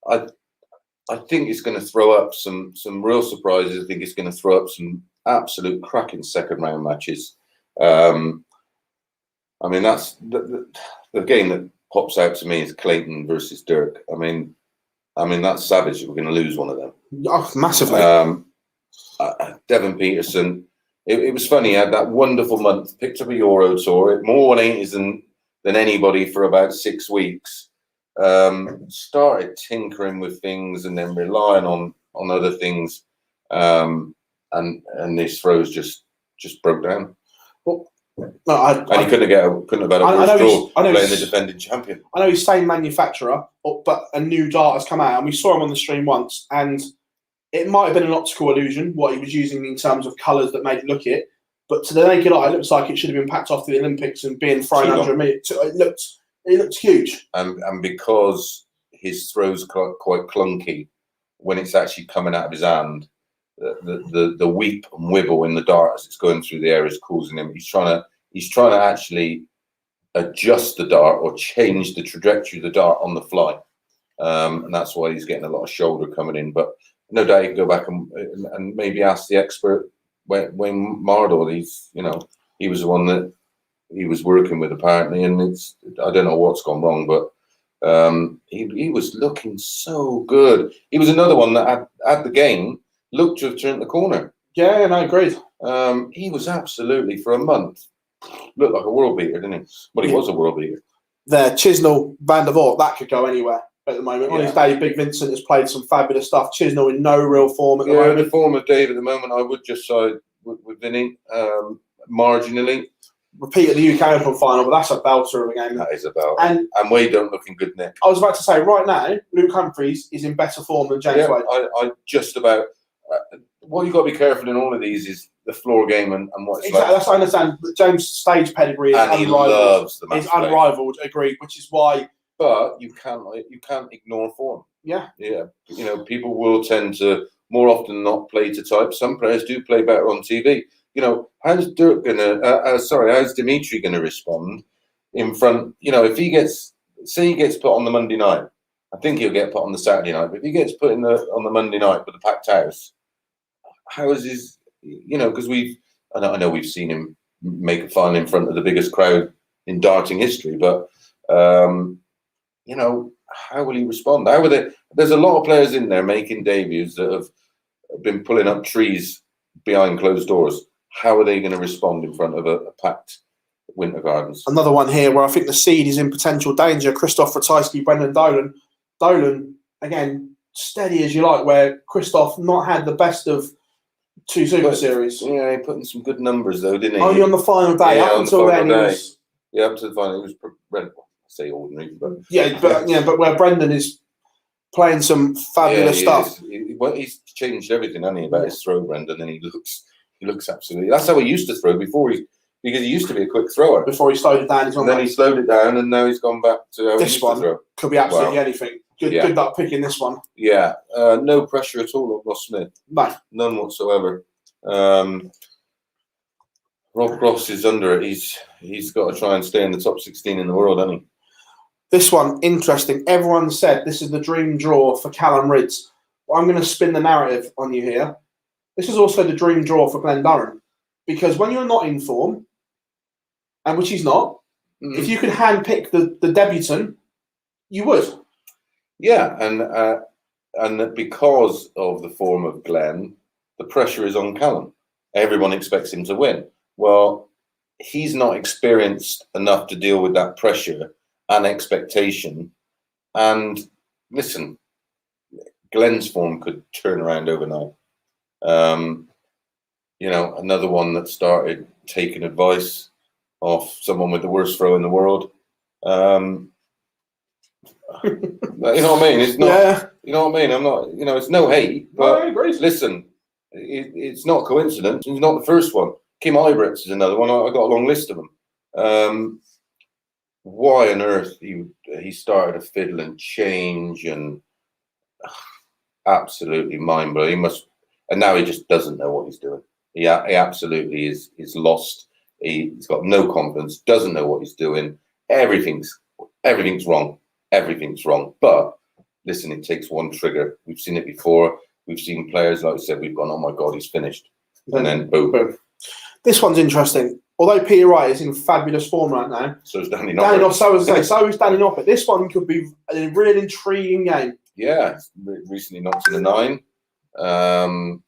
it's going to throw up some real surprises. I think it's going to throw up some absolute cracking second round matches. I mean, that's the game that pops out to me is Clayton versus Dirk. I mean that's savage. We're going to lose one of them. Oh, massively. Devon Peterson. It was funny. He had that wonderful month. Picked up a Euro Tour. More 180s than anybody for about 6 weeks. Started tinkering with things and then relying on other things. And his throws just broke down. Well, and he couldn't have had a worse draw playing the defending champion. I know he's same manufacturer, but a new dart has come out, and we saw him on the stream once, and it might have been an optical illusion what he was using in terms of colours that made it look it, but to the naked eye, it looks like it should have been packed off to the Olympics and being thrown under a minute. It looked huge. And because his throws quite clunky when it's actually coming out of his hand, the weep and wibble in the dart as it's going through the air is causing him. He's trying to actually adjust the dart or change the trajectory of the dart on the fly, and that's why he's getting a lot of shoulder coming in. But no doubt you can go back and maybe ask the expert Wayne Mardell. He was the one that he was working with apparently, and I don't know what's gone wrong, but he was looking so good. He was another one that at the game looked to have turned the corner. Yeah, and I agreed. He was absolutely, for a month, looked like a world beater, didn't he? Well, he was a world beater. There, Chisnell, Van der Voort, that could go anywhere at the moment. Yeah. On his day, Big Vincent has played some fabulous stuff. Chisnell in no real form at the moment. The form of Dave at the moment, I would just side with Vinny, marginally. Repeated the UK Open final, but that's a belter of a game. That is a belter. And Wade don't looking good, Nick. I was about to say, right now, Luke Humphries is in better form than James Wade. I just about... what you've got to be careful in all of these is the floor game and what it's exactly, like. That's what I understand. James' stage pedigree is unrivaled. He loves the match play. Unrivaled, agreed, which is why... But you can't ignore form. Yeah. Yeah. People will tend to, more often than not, play to type. Some players do play better on TV. How's Dimitri gonna respond in front? If he gets put on the Monday night, I think he'll get put on the Saturday night. But if he gets put on the Monday night with a packed house, how is his? Because I know we've seen him make a final in front of the biggest crowd in darting history, but how will he respond? How will they? There's a lot of players in there making debuts that have been pulling up trees behind closed doors. How are they going to respond in front of a packed Winter Gardens? Another one here where I think the seed is in potential danger. Christoph Ratajski, Brendan Dolan. Dolan, again, steady as you like, where Christoph not had the best of two Super Series. Yeah, he put in some good numbers, though, didn't he? Only on the final day. Up until then, up to the final, he was I say ordinary, but... but where Brendan is playing some fabulous stuff. He's changed everything, hasn't he, about his throw, Brendan, and he looks absolutely... That's how he used to throw because he used to be a quick thrower. Before he slowed it down. And then he slowed it down, and now he's gone back to how he used to throw. Could be absolutely anything. Good luck picking this one. Yeah, no pressure at all on Ross Smith. No. None whatsoever. Rob Cross is under it. He's got to try and stay in the top 16 in the world, hasn't he? This one, interesting. Everyone said this is the dream draw for Callum Ridds. Well, I'm going to spin the narrative on you here. This is also the dream draw for Glenn Durham. Because when you're not in form, and which he's not, if you could handpick the debutant, you would. Yeah, and because of the form of Glenn, the pressure is on Callum. Everyone expects him to win. Well, he's not experienced enough to deal with that pressure and expectation. And listen, Glenn's form could turn around overnight. Another one that started taking advice off someone with the worst throw in the world. You know what I mean? It's not. Yeah. You know what I mean? I'm not. It's no hate. But I agree. Listen, it's not coincidence. He's not the first one. Kim Ibretts is another one. I got a long list of them. Why on earth he started a fiddle and change and absolutely mind blowing. and now he just doesn't know what he's doing. He absolutely is lost. He's got no confidence. Doesn't know what he's doing. Everything's wrong. Everything's wrong. But listen, it takes one trigger. We've seen it before. We've seen players, like I said, we've gone, oh my God, he's finished. And then boom. This one's interesting. Although Peter Wright is in fabulous form right now, so is Danny Noppert. So is Danny Noppert. This one could be a real intriguing game. Yeah, recently knocked in the 9. And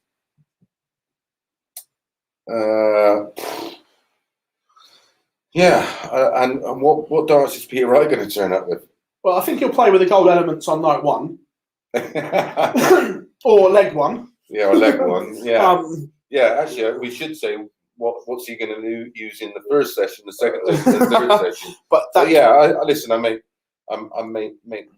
what darts is Peter Wright going to turn up with? Well, I think he'll play with the gold elements on night 1. Or leg 1. Yeah, or leg 1. Yeah. Actually, we should say what's he going to use in the first session, the second session, the third session. But listen, I make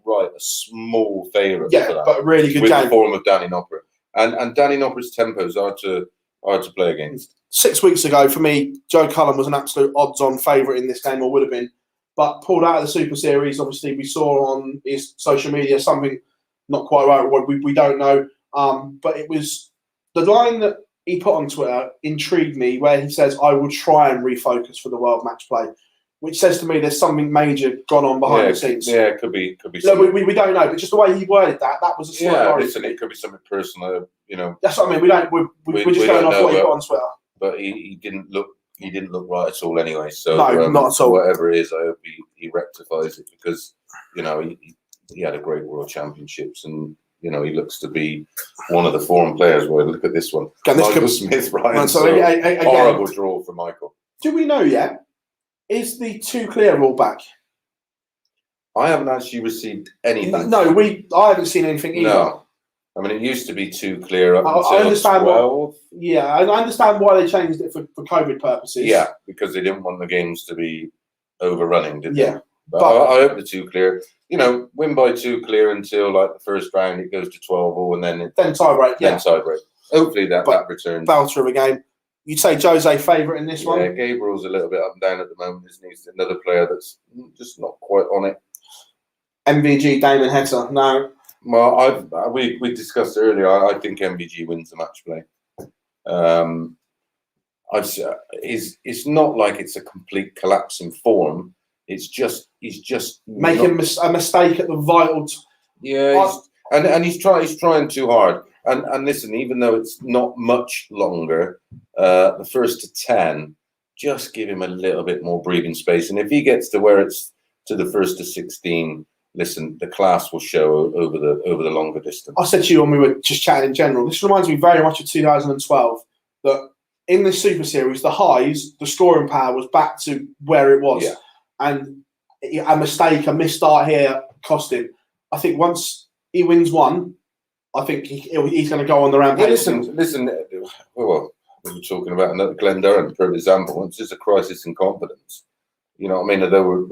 Wright a small favourite. Yeah, for that, but a really good with game. The form of Danny Noppert, and Danny Noppert's tempos are to play against. 6 weeks ago, for me, Joe Cullen was an absolute odds-on favourite in this game, or would have been, but pulled out of the Super Series. Obviously, we saw on his social media something not quite right. We don't know, but it was the line that he put on Twitter intrigued me, where he says, "I will try and refocus for the World Match Play," which says to me there's something major gone on behind the scenes. Yeah, it could be. No, we don't know, but just the way he worded that was a slight worry. Listen, it could be something personal. That's what I mean. We're just going off what he put on Twitter. But he didn't look right at all anyway. So no, not at all. Whatever it is, I hope he rectifies it, because he had a great World Championships, and he looks to be one of the foreign players. Well, look at this one. Michael Smith, Ryan. Horrible draw for Michael. Do we know yet? Is the 2 clear rule back? I haven't actually received anything. No, I haven't seen anything either. No. I mean, it used to be 2 clear up until I understand 12. I understand why they changed it for COVID purposes. Yeah, because they didn't want the games to be overrunning, did they? Yeah. But I hope the 2 clear. Win by 2 clear until like the first round, it goes to 12-all, and then tie-break. Then tie-break. Hopefully that returns. Belter of a game. You'd say Jose favourite in this one? Yeah, Gabriel's a little bit up and down at the moment, isn't he? He's another player that's just not quite on it. MVG, Damon Heta. No. Well, we discussed earlier. I think MVG wins the match play. It's not like it's a complete collapse in form. He's just making a mistake at the vital. And he's trying too hard. And listen, even though it's not much longer, the first to 10, just give him a little bit more breathing space. And if he gets to where it's to the first to 16. Listen, the class will show over the longer distance. I said to you when we were just chatting in general, this reminds me very much of 2012, that in the Super Series, the highs, the scoring power was back to where it was. Yeah. And a mistake, a misstart here cost him. I think once he wins one, I think he's going to go on the rampage. Listen, well, we were talking about another Glenn Durham, for example. Once there's a crisis in confidence, you know what I mean? Although we're,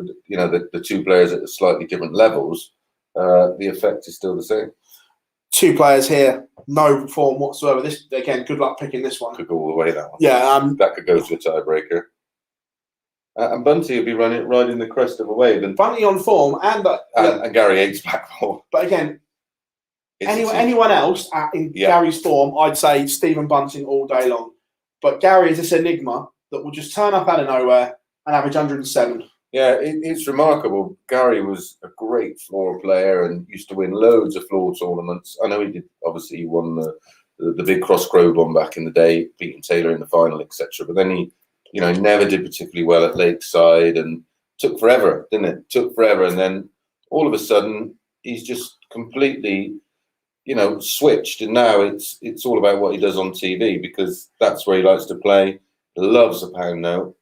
the 2 players at slightly different levels, the effect is still the same. 2 players here, no form whatsoever. This again, good luck picking this one. Could go all the way, that one. Yeah, that could go to a tiebreaker. And Bunty will be riding the crest of a wave. And Bunty on form, and Gary hates black ball. But again, anyone else in Gary's form, I'd say Stephen Bunting all day long. But Gary is this enigma that will just turn up out of nowhere and average 107. Yeah, it's remarkable. Gary was a great floor player and used to win loads of floor tournaments. I know he did. Obviously, he won the big Cross Crowborn back in the day, beating Taylor in the final, etc. But then he never did particularly well at Lakeside, and took forever, didn't it? Took forever, and then all of a sudden he's just completely, switched. And now it's all about what he does on TV, because that's where he likes to play. He loves a pound note.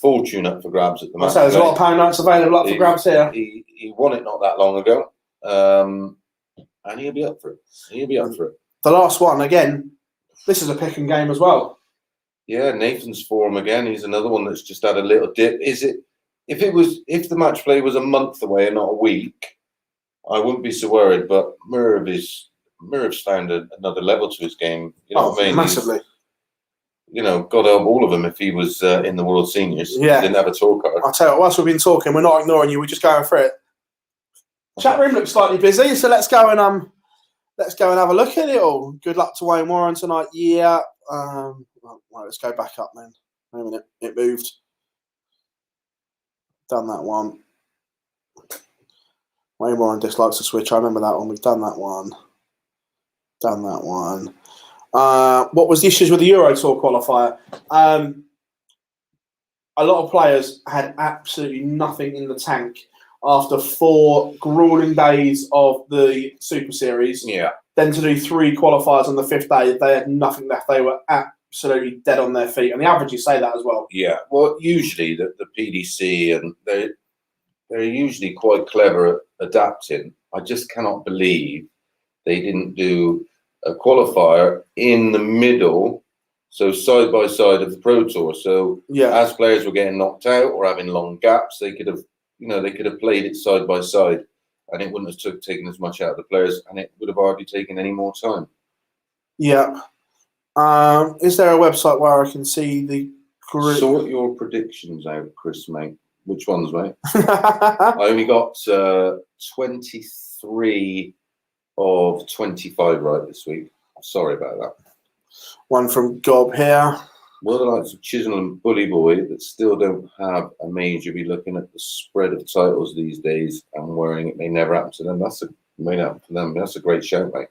Fortune up for grabs at the moment. So there's a lot of pound notes available up for grabs here. He won it not that long ago, and he'll be up for it. The last one again. This is a pick and game as well. Yeah, Nathan's form again. He's another one that's just had a little dip. Is it? If the match play was a month away and not a week, I wouldn't be so worried. But Merv's found another level to his game. You know what I mean? Massively. God help all of them if he was in the World Seniors. Yeah. He didn't have a tour card. I'll tell you what, whilst we've been talking, we're not ignoring you, we're just going for it. Chat room looks slightly busy, so let's go and let's go and have a look at it all. Good luck to Wayne Warren tonight. Yeah. Well, let's go back up then. Wait a minute. It moved. Done that one. Wayne Warren dislikes the switch. I remember that one. We've done that one. Done that one. What was the issues with the Euro Tour qualifier? A lot of players had absolutely nothing in the tank after 4 grueling days of the Super Series. Yeah. Then to do 3 qualifiers on the 5th day, they had nothing left. They were absolutely dead on their feet. And the averages say that as well. Yeah. Well, usually the PDC, and they're usually quite clever at adapting. I just cannot believe they didn't do a qualifier in the middle, so side by side of the Pro Tour. So as players were getting knocked out or having long gaps, they could have, played it side by side, and it wouldn't have taken as much out of the players, and it would have hardly taken any more time. Yeah. Is there a website where I can see the group? Sort your predictions out, Chris, mate. Which ones, mate? I only got 23 of 25 right this week. Sorry about that. One from Gob here. Well, the likes of Chisholm and Bully Boy that still don't have a major be looking at the spread of titles these days and worrying it may never happen to them. That's a great shout, mate.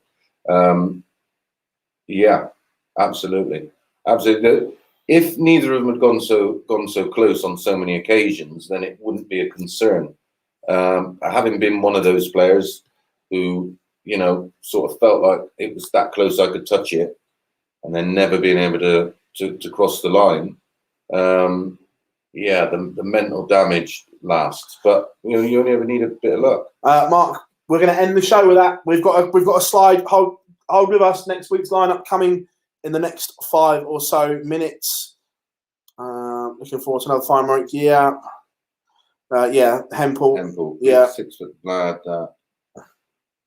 Yeah, absolutely. Absolutely. If neither of them had gone so close on so many occasions, then it wouldn't be a concern. Having been one of those players who, sort of felt like it was that close I could touch it, and then never being able to cross the line, the mental damage lasts. But you only ever need a bit of luck. Mark, we're going to end the show with that. We've got a slide. Hold with us. Next week's lineup coming in the next 5 or so minutes. Looking forward to another fine rank. Hempel. Yeah, 6 foot lad that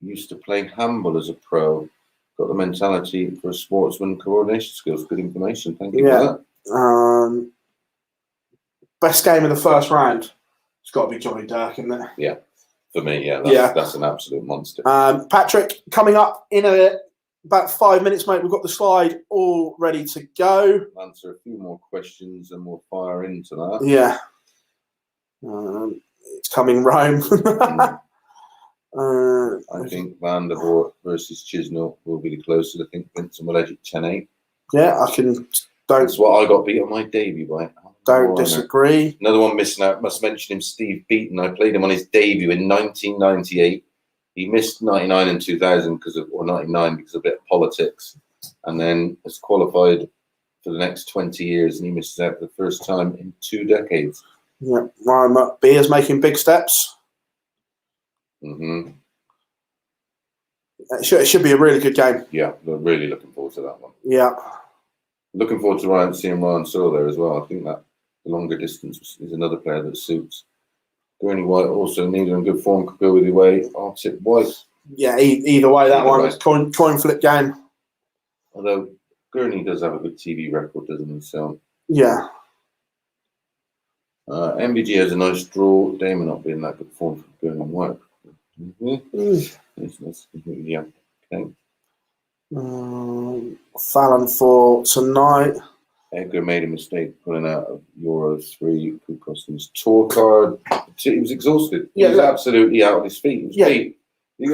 used to play handball as a pro. Got the mentality for a sportsman, coordination skills. Good information. Thank you for that. Best game of the first round. It's got to be Johnny Dirk, isn't it? Yeah, for me, that's an absolute monster. Patrick, coming up in about 5 minutes, mate. We've got the slide all ready to go. Answer a few more questions and we'll fire into that. Yeah. It's coming, Rome. I think Van der Voort versus Chisnell will be the closest. I think Vincent will edge at 10-8. Yeah, That's what I got beat on my debut by. Don't disagree. Another one missing out. Must mention him, Steve Beaton. I played him on his debut in 1998. He missed 99 and 2000 or 99 because of a bit of politics, and then has qualified for the next 20 years, and he misses out for the first time in 2 decades. Yeah, Ryan B is making big steps. Mm-hmm. It should be a really good game. Yeah, we're really looking forward to that one. Yeah. Looking forward to seeing Ryan Searle there as well. I think that the longer distance is another player that suits. Gurney White also neither in good form, could go either way. I'll tip White. Yeah, either way, that one is coin flip game. Although Gurney does have a good TV record, doesn't he? So yeah. MBG has a nice draw. Damon not being that good form for Gurney White. Yeah. Okay. Fallon for tonight. Edgar made a mistake pulling out of Euro 3. Could cost him his tour card. He was exhausted. He was absolutely out of his feet. You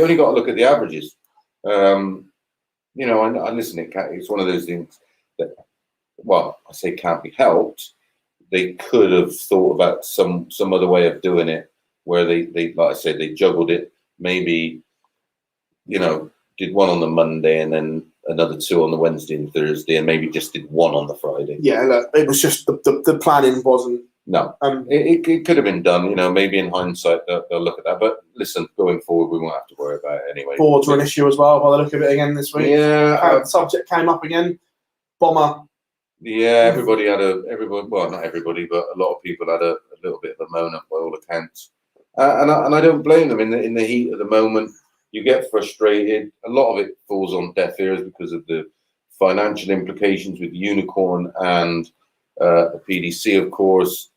only got to look at the averages. I listen. It's one of those things that, well, I say can't be helped. They could have thought about some other way of doing it, where they like I said, they juggled it. Maybe, did one on the Monday and then another 2 on the Wednesday and Thursday, and maybe just did 1 on the Friday. Yeah, look, it was just the planning wasn't. No, it could have been done. Maybe in hindsight they'll look at that. But listen, going forward, we won't have to worry about it anyway. Boards were an issue as well by the look of it again this week. Yeah, the subject came up again. Bomber. Yeah, everybody, well, not everybody, but a lot of people had a little bit of a moan up by all accounts. And I don't blame them. In the heat of the moment, you get frustrated. A lot of it falls on deaf ears because of the financial implications with Unicorn and the PDC, of course.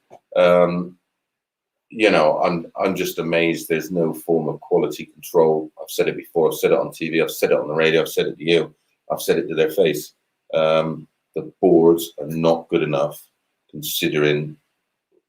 I'm just amazed. There's no form of quality control. I've said it before. I've said it on TV. I've said it on the radio. I've said it to you. I've said it to their face. The boards are not good enough, considering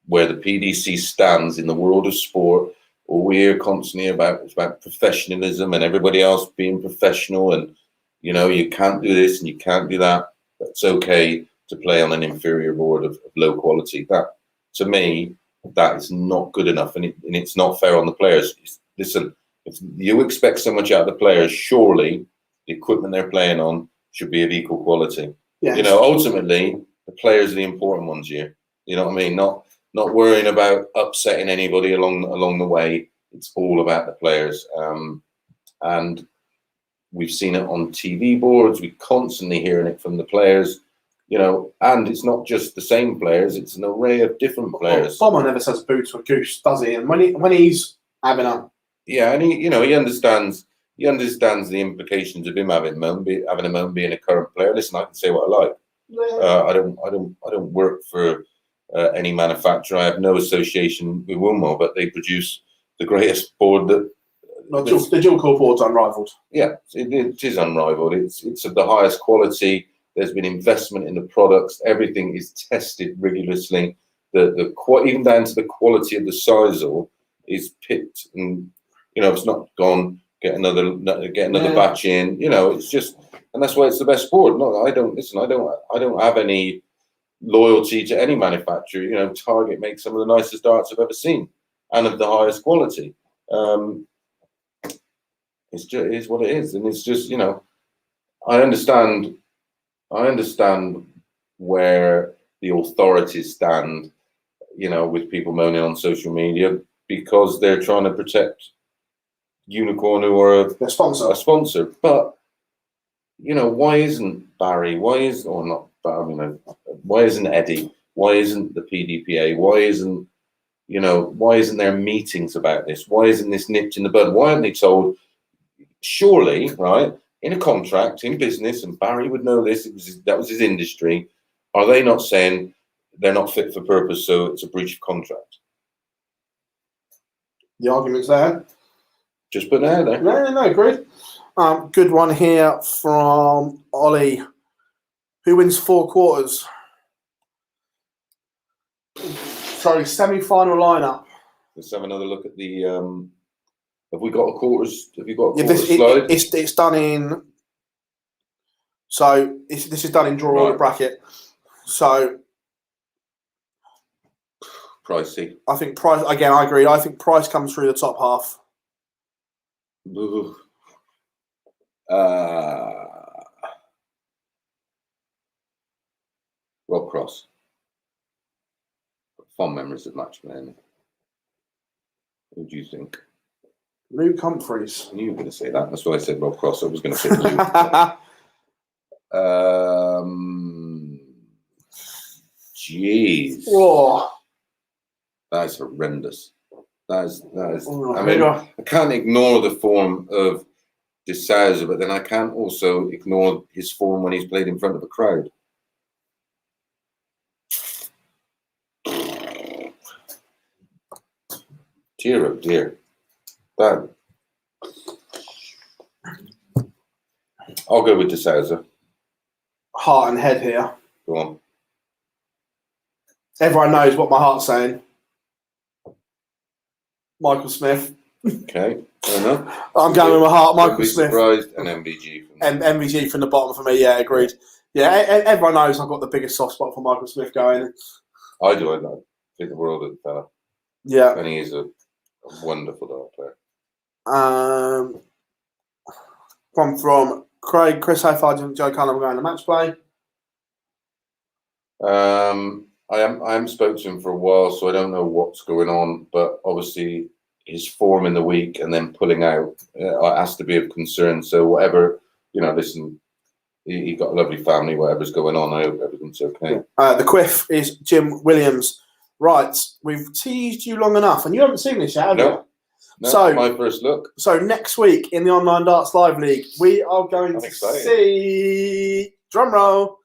where the PDC stands in the world of sport. All we hear constantly about professionalism and everybody else being professional, and you can't do this and you can't do that. But it's okay to play on an inferior board of low quality. That, to me, that is not good enough, and it's not fair on the players. Listen, if you expect so much out of the players, surely the equipment they're playing on should be of equal quality. Yes. Ultimately, the players are the important ones here. You know what I mean? Not worrying about upsetting anybody along the way. It's all about the players. And we've seen it on TV boards. We're constantly hearing it from the players. And it's not just the same players; it's an array of different players. Bomber never says boo to a goose, does he? And when he's having a and he understands the implications of him having a moan, being a current player. Listen, I can say what I like. Yeah. I don't work for any manufacturer. I have no association with Wilmo, but they produce the greatest board that. The dual core board's unrivaled. Yeah, it is unrivaled. It's of the highest quality. There's been investment in the products. Everything is tested rigorously. Even down to the quality of the sisal is picked, and it's not gone. Get another batch in. It's just, and that's why it's the best board. No, I don't have any loyalty to any manufacturer. Target makes some of the nicest darts I've ever seen, and of the highest quality. It is what it is, and it's just I understand where the authorities stand, with people moaning on social media because they're trying to protect Unicorn, who are a sponsor. But why isn't Barry? Why isn't Eddie? Why isn't the PDPA? Why isn't there meetings about this? Why isn't this nipped in the bud? Why aren't they told? Surely, right, in a contract, in business, and Barry would know this, that was his industry, are they not saying they're not fit for purpose, so it's a breach of contract? The argument's there. Just put it out there. No, agreed. Good one here from Ollie. Who wins 4 quarters? Sorry, semi-final lineup. Let's have another look at the... Have we got a quarters? Have you got a quarters slide? It's done in. So this is done in draw order bracket. So pricey. I think price again. I agree. I think price comes through the top half. Rob Cross. Fond memories of Matchplay. Who do you think? Luke Humphreys. I knew you were going to say that. That's why I said Rob Cross. I was going to say Luke. Jeez. Whoa. That is horrendous. That is. I mean, I can't ignore the form of De Souza, but then I can't also ignore his form when he's played in front of a crowd. Dear, oh dear. That. I'll go with De Souza. Heart and head here. Go on. Everyone knows what my heart's saying. Michael Smith. Okay, fair enough. I'm going with my heart, Michael Smith. Surprised, and MVG. MVG from the bottom for me, yeah, agreed. Yeah, everyone knows I've got the biggest soft spot for Michael Smith going. I do, I think the world of the fella. Yeah. And he is a wonderful dart player. One from Craig. Chris, how far do you think Joe Cullen will go in the match play? I haven't spoken to him for a while, so I don't know what's going on. But obviously, his form in the week and then pulling out has to be of concern. So whatever, listen, he got a lovely family. Whatever's going on, I hope everything's okay. The quiff is Jim Williams. Right, we've teased you long enough, and you haven't seen this yet, have you? No, so my first look. So next week in the Online Darts Live League, we are going to see drum roll.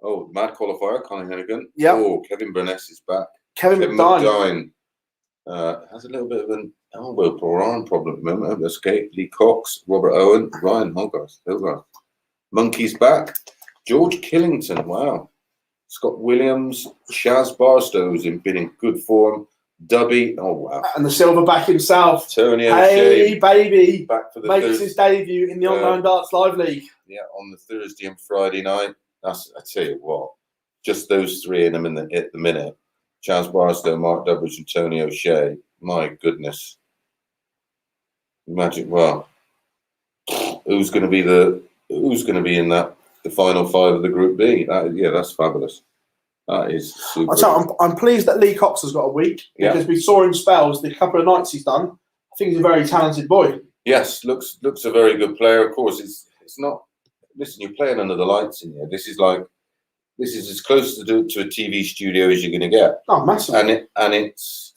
Oh, mad qualifier, Conor Hennigan. Yeah. Oh, Kevin Burness is back. Kevin McDine. Has a little bit of an elbow or arm problem at the moment. Escape Lee Cox, Robert Owen, Ryan Hogarth. Monkey's back. George Killington. Wow. Scott Williams, Shaz Barstow's been in good form. Dubby, oh wow. And the silverback himself. Tony Hey, baby. Back for the makes his debut in the Online Darts Live League. Yeah, on the Thursday and Friday night. I tell you what, just those three in them at the minute. Chaz Barstow, Mark Dubbridge, and Tony O'Shea. My goodness. Imagine, well, who's going to be in that? The final five of the Group B. That's fabulous. That is super. I'm pleased that Lee Cox has got a week because we saw him spells the couple of nights he's done. I think he's a very talented boy. Yes, looks a very good player. Of course, it's not. Listen, you're playing under the lights in here. This is as close to a TV studio as you're going to get. Oh, massively. And it's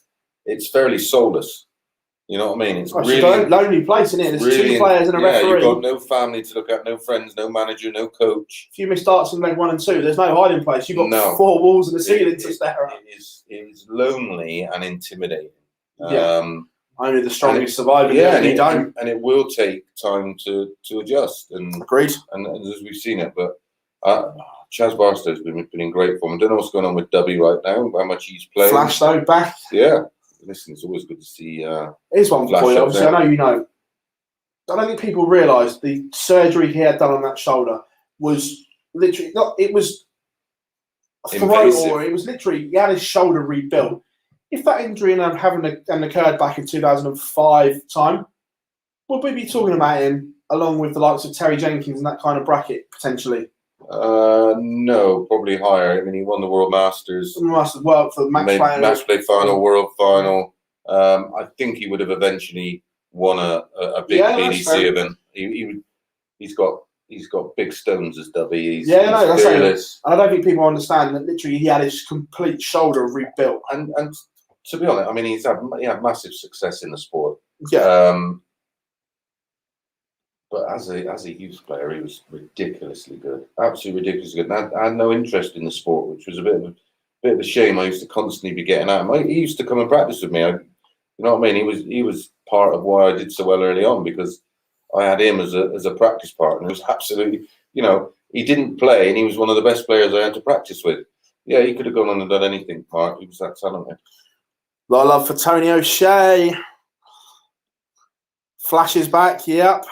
fairly soulless. You know what I mean? It's really a lonely place, isn't it? There's really, 2 players and a referee. You've got no family to look at, no friends, no manager, no coach. If you miss starts in leg 1 and 2, there's no hiding place. You've got 4 walls and a ceiling to stare at. It is lonely and intimidating. Only the strongest survive. And it will take time to adjust. And agreed. And as we've seen it, but Chaz Barstow's been in great form. I don't know what's going on with Dubby right now. How much he's playing. Flash though back. Yeah. Listen, it's always good to see. Here's one for you. Obviously, I know you know. I don't think people realise the surgery he had done on that shoulder was literally not. It was invasive. Or it was literally he had his shoulder rebuilt. If that injury hadn't occurred back in 2005 time, would we be talking about him along with the likes of Terry Jenkins and that kind of bracket potentially? No, probably higher. I mean, he won the World Masters. Work for the Matchplay final, World final. I think he would have eventually won a big PDC event. He's got big stones as Dubby. He's fearless. I don't think people understand that literally he had his complete shoulder rebuilt. And to be honest, I mean, he had massive success in the sport. Yeah. But as a youth player, he was ridiculously good, absolutely ridiculously good. And I had no interest in the sport, which was a bit of a shame. I used to constantly be getting at him. He used to come and practice with me. You know what I mean? He was part of why I did so well early on because I had him as a practice partner. It was absolutely, he didn't play, and he was one of the best players I had to practice with. Yeah, he could have gone on and done anything, Mark. He was that talented. A lot of love for Tony O'Shea. Flashes back, yep.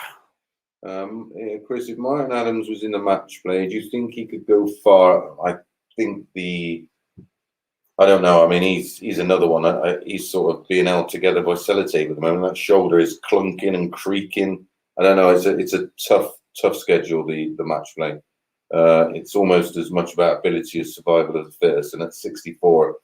Chris, if Martin Adams was in the match play, do you think he could go far? I think I don't know. I mean, he's another one. He's sort of being held together by sellotape at the moment. That shoulder is clunking and creaking. I don't know. It's a tough schedule. The match play. It's almost as much about ability as survival of the fittest. And at 64,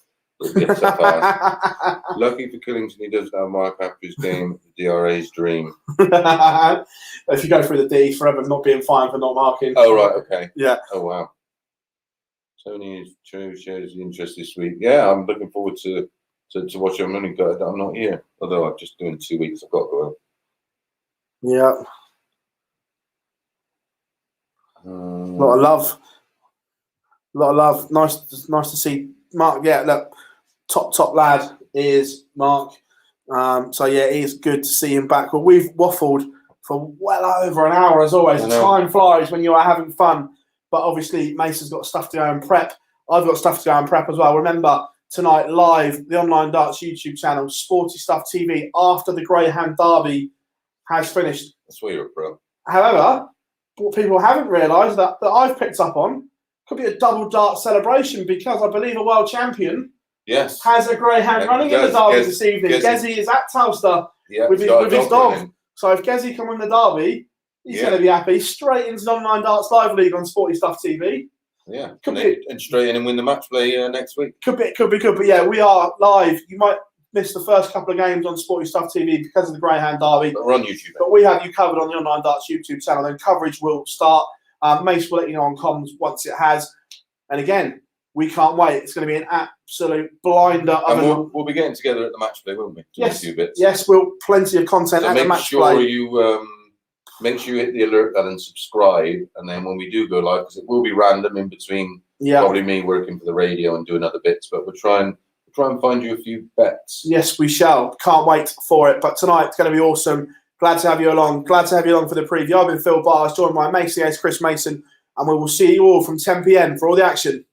it gets up hard. Lucky for Killington, he doesn't have Mark after his game. The DRA's dream. If you go through the D, forever not being fined for not marking. Oh right, okay. Yeah. Oh wow. Tony shows the interest this week. Yeah, I'm looking forward to watching. I'm not here, although I'm just doing 2 weeks. I've got to go. Yeah. A lot of love. Nice to see Mark. Yeah, look, top lad is Mark. So yeah, it is good to see him back. Well, we've waffled for well over an hour as always. Time flies when you are having fun. But obviously, Mason's got stuff to go and prep. I've got stuff to go and prep as well. Remember, tonight, live, the Online Darts YouTube channel, Sporty Stuff TV, after the Greyhound Derby has finished. That's where you're pro. However, what people haven't realised that I've picked up on could be a double dart celebration because I believe a world champion has a Greyhound running in the Derby this evening. Gezi is at Telstar with his dog. So if Gezi can win the Derby, he's going to be happy. Straight into the Online Darts Live League on Sporty Stuff TV. Yeah, and straight in and win the match play next week. Could be. But yeah, we are live. You might miss the first couple of games on Sporty Stuff TV because of the Greyhound Derby. But we're on YouTube. But we have you covered on the Online Darts YouTube channel. Then coverage will start. Mace will let you know on comms once it has. And again, we can't wait. It's going to be an absolute blinder. And we'll be getting together at the match play, won't we? Yes. A few bits. Yes, we'll plenty of content at the match play. Make sure you hit the alert bell and subscribe, and then when we do go live, because it will be random in between, probably me working for the radio and doing other bits, but we're trying try and find you a few bets. Yes, we shall. Can't wait for it. But tonight's going to be awesome. Glad to have you along. Glad to have you along for the preview. I've been Phil Bars, joined by Macy Ace, Chris Mason, and we will see you all from 10 p.m. for all the action.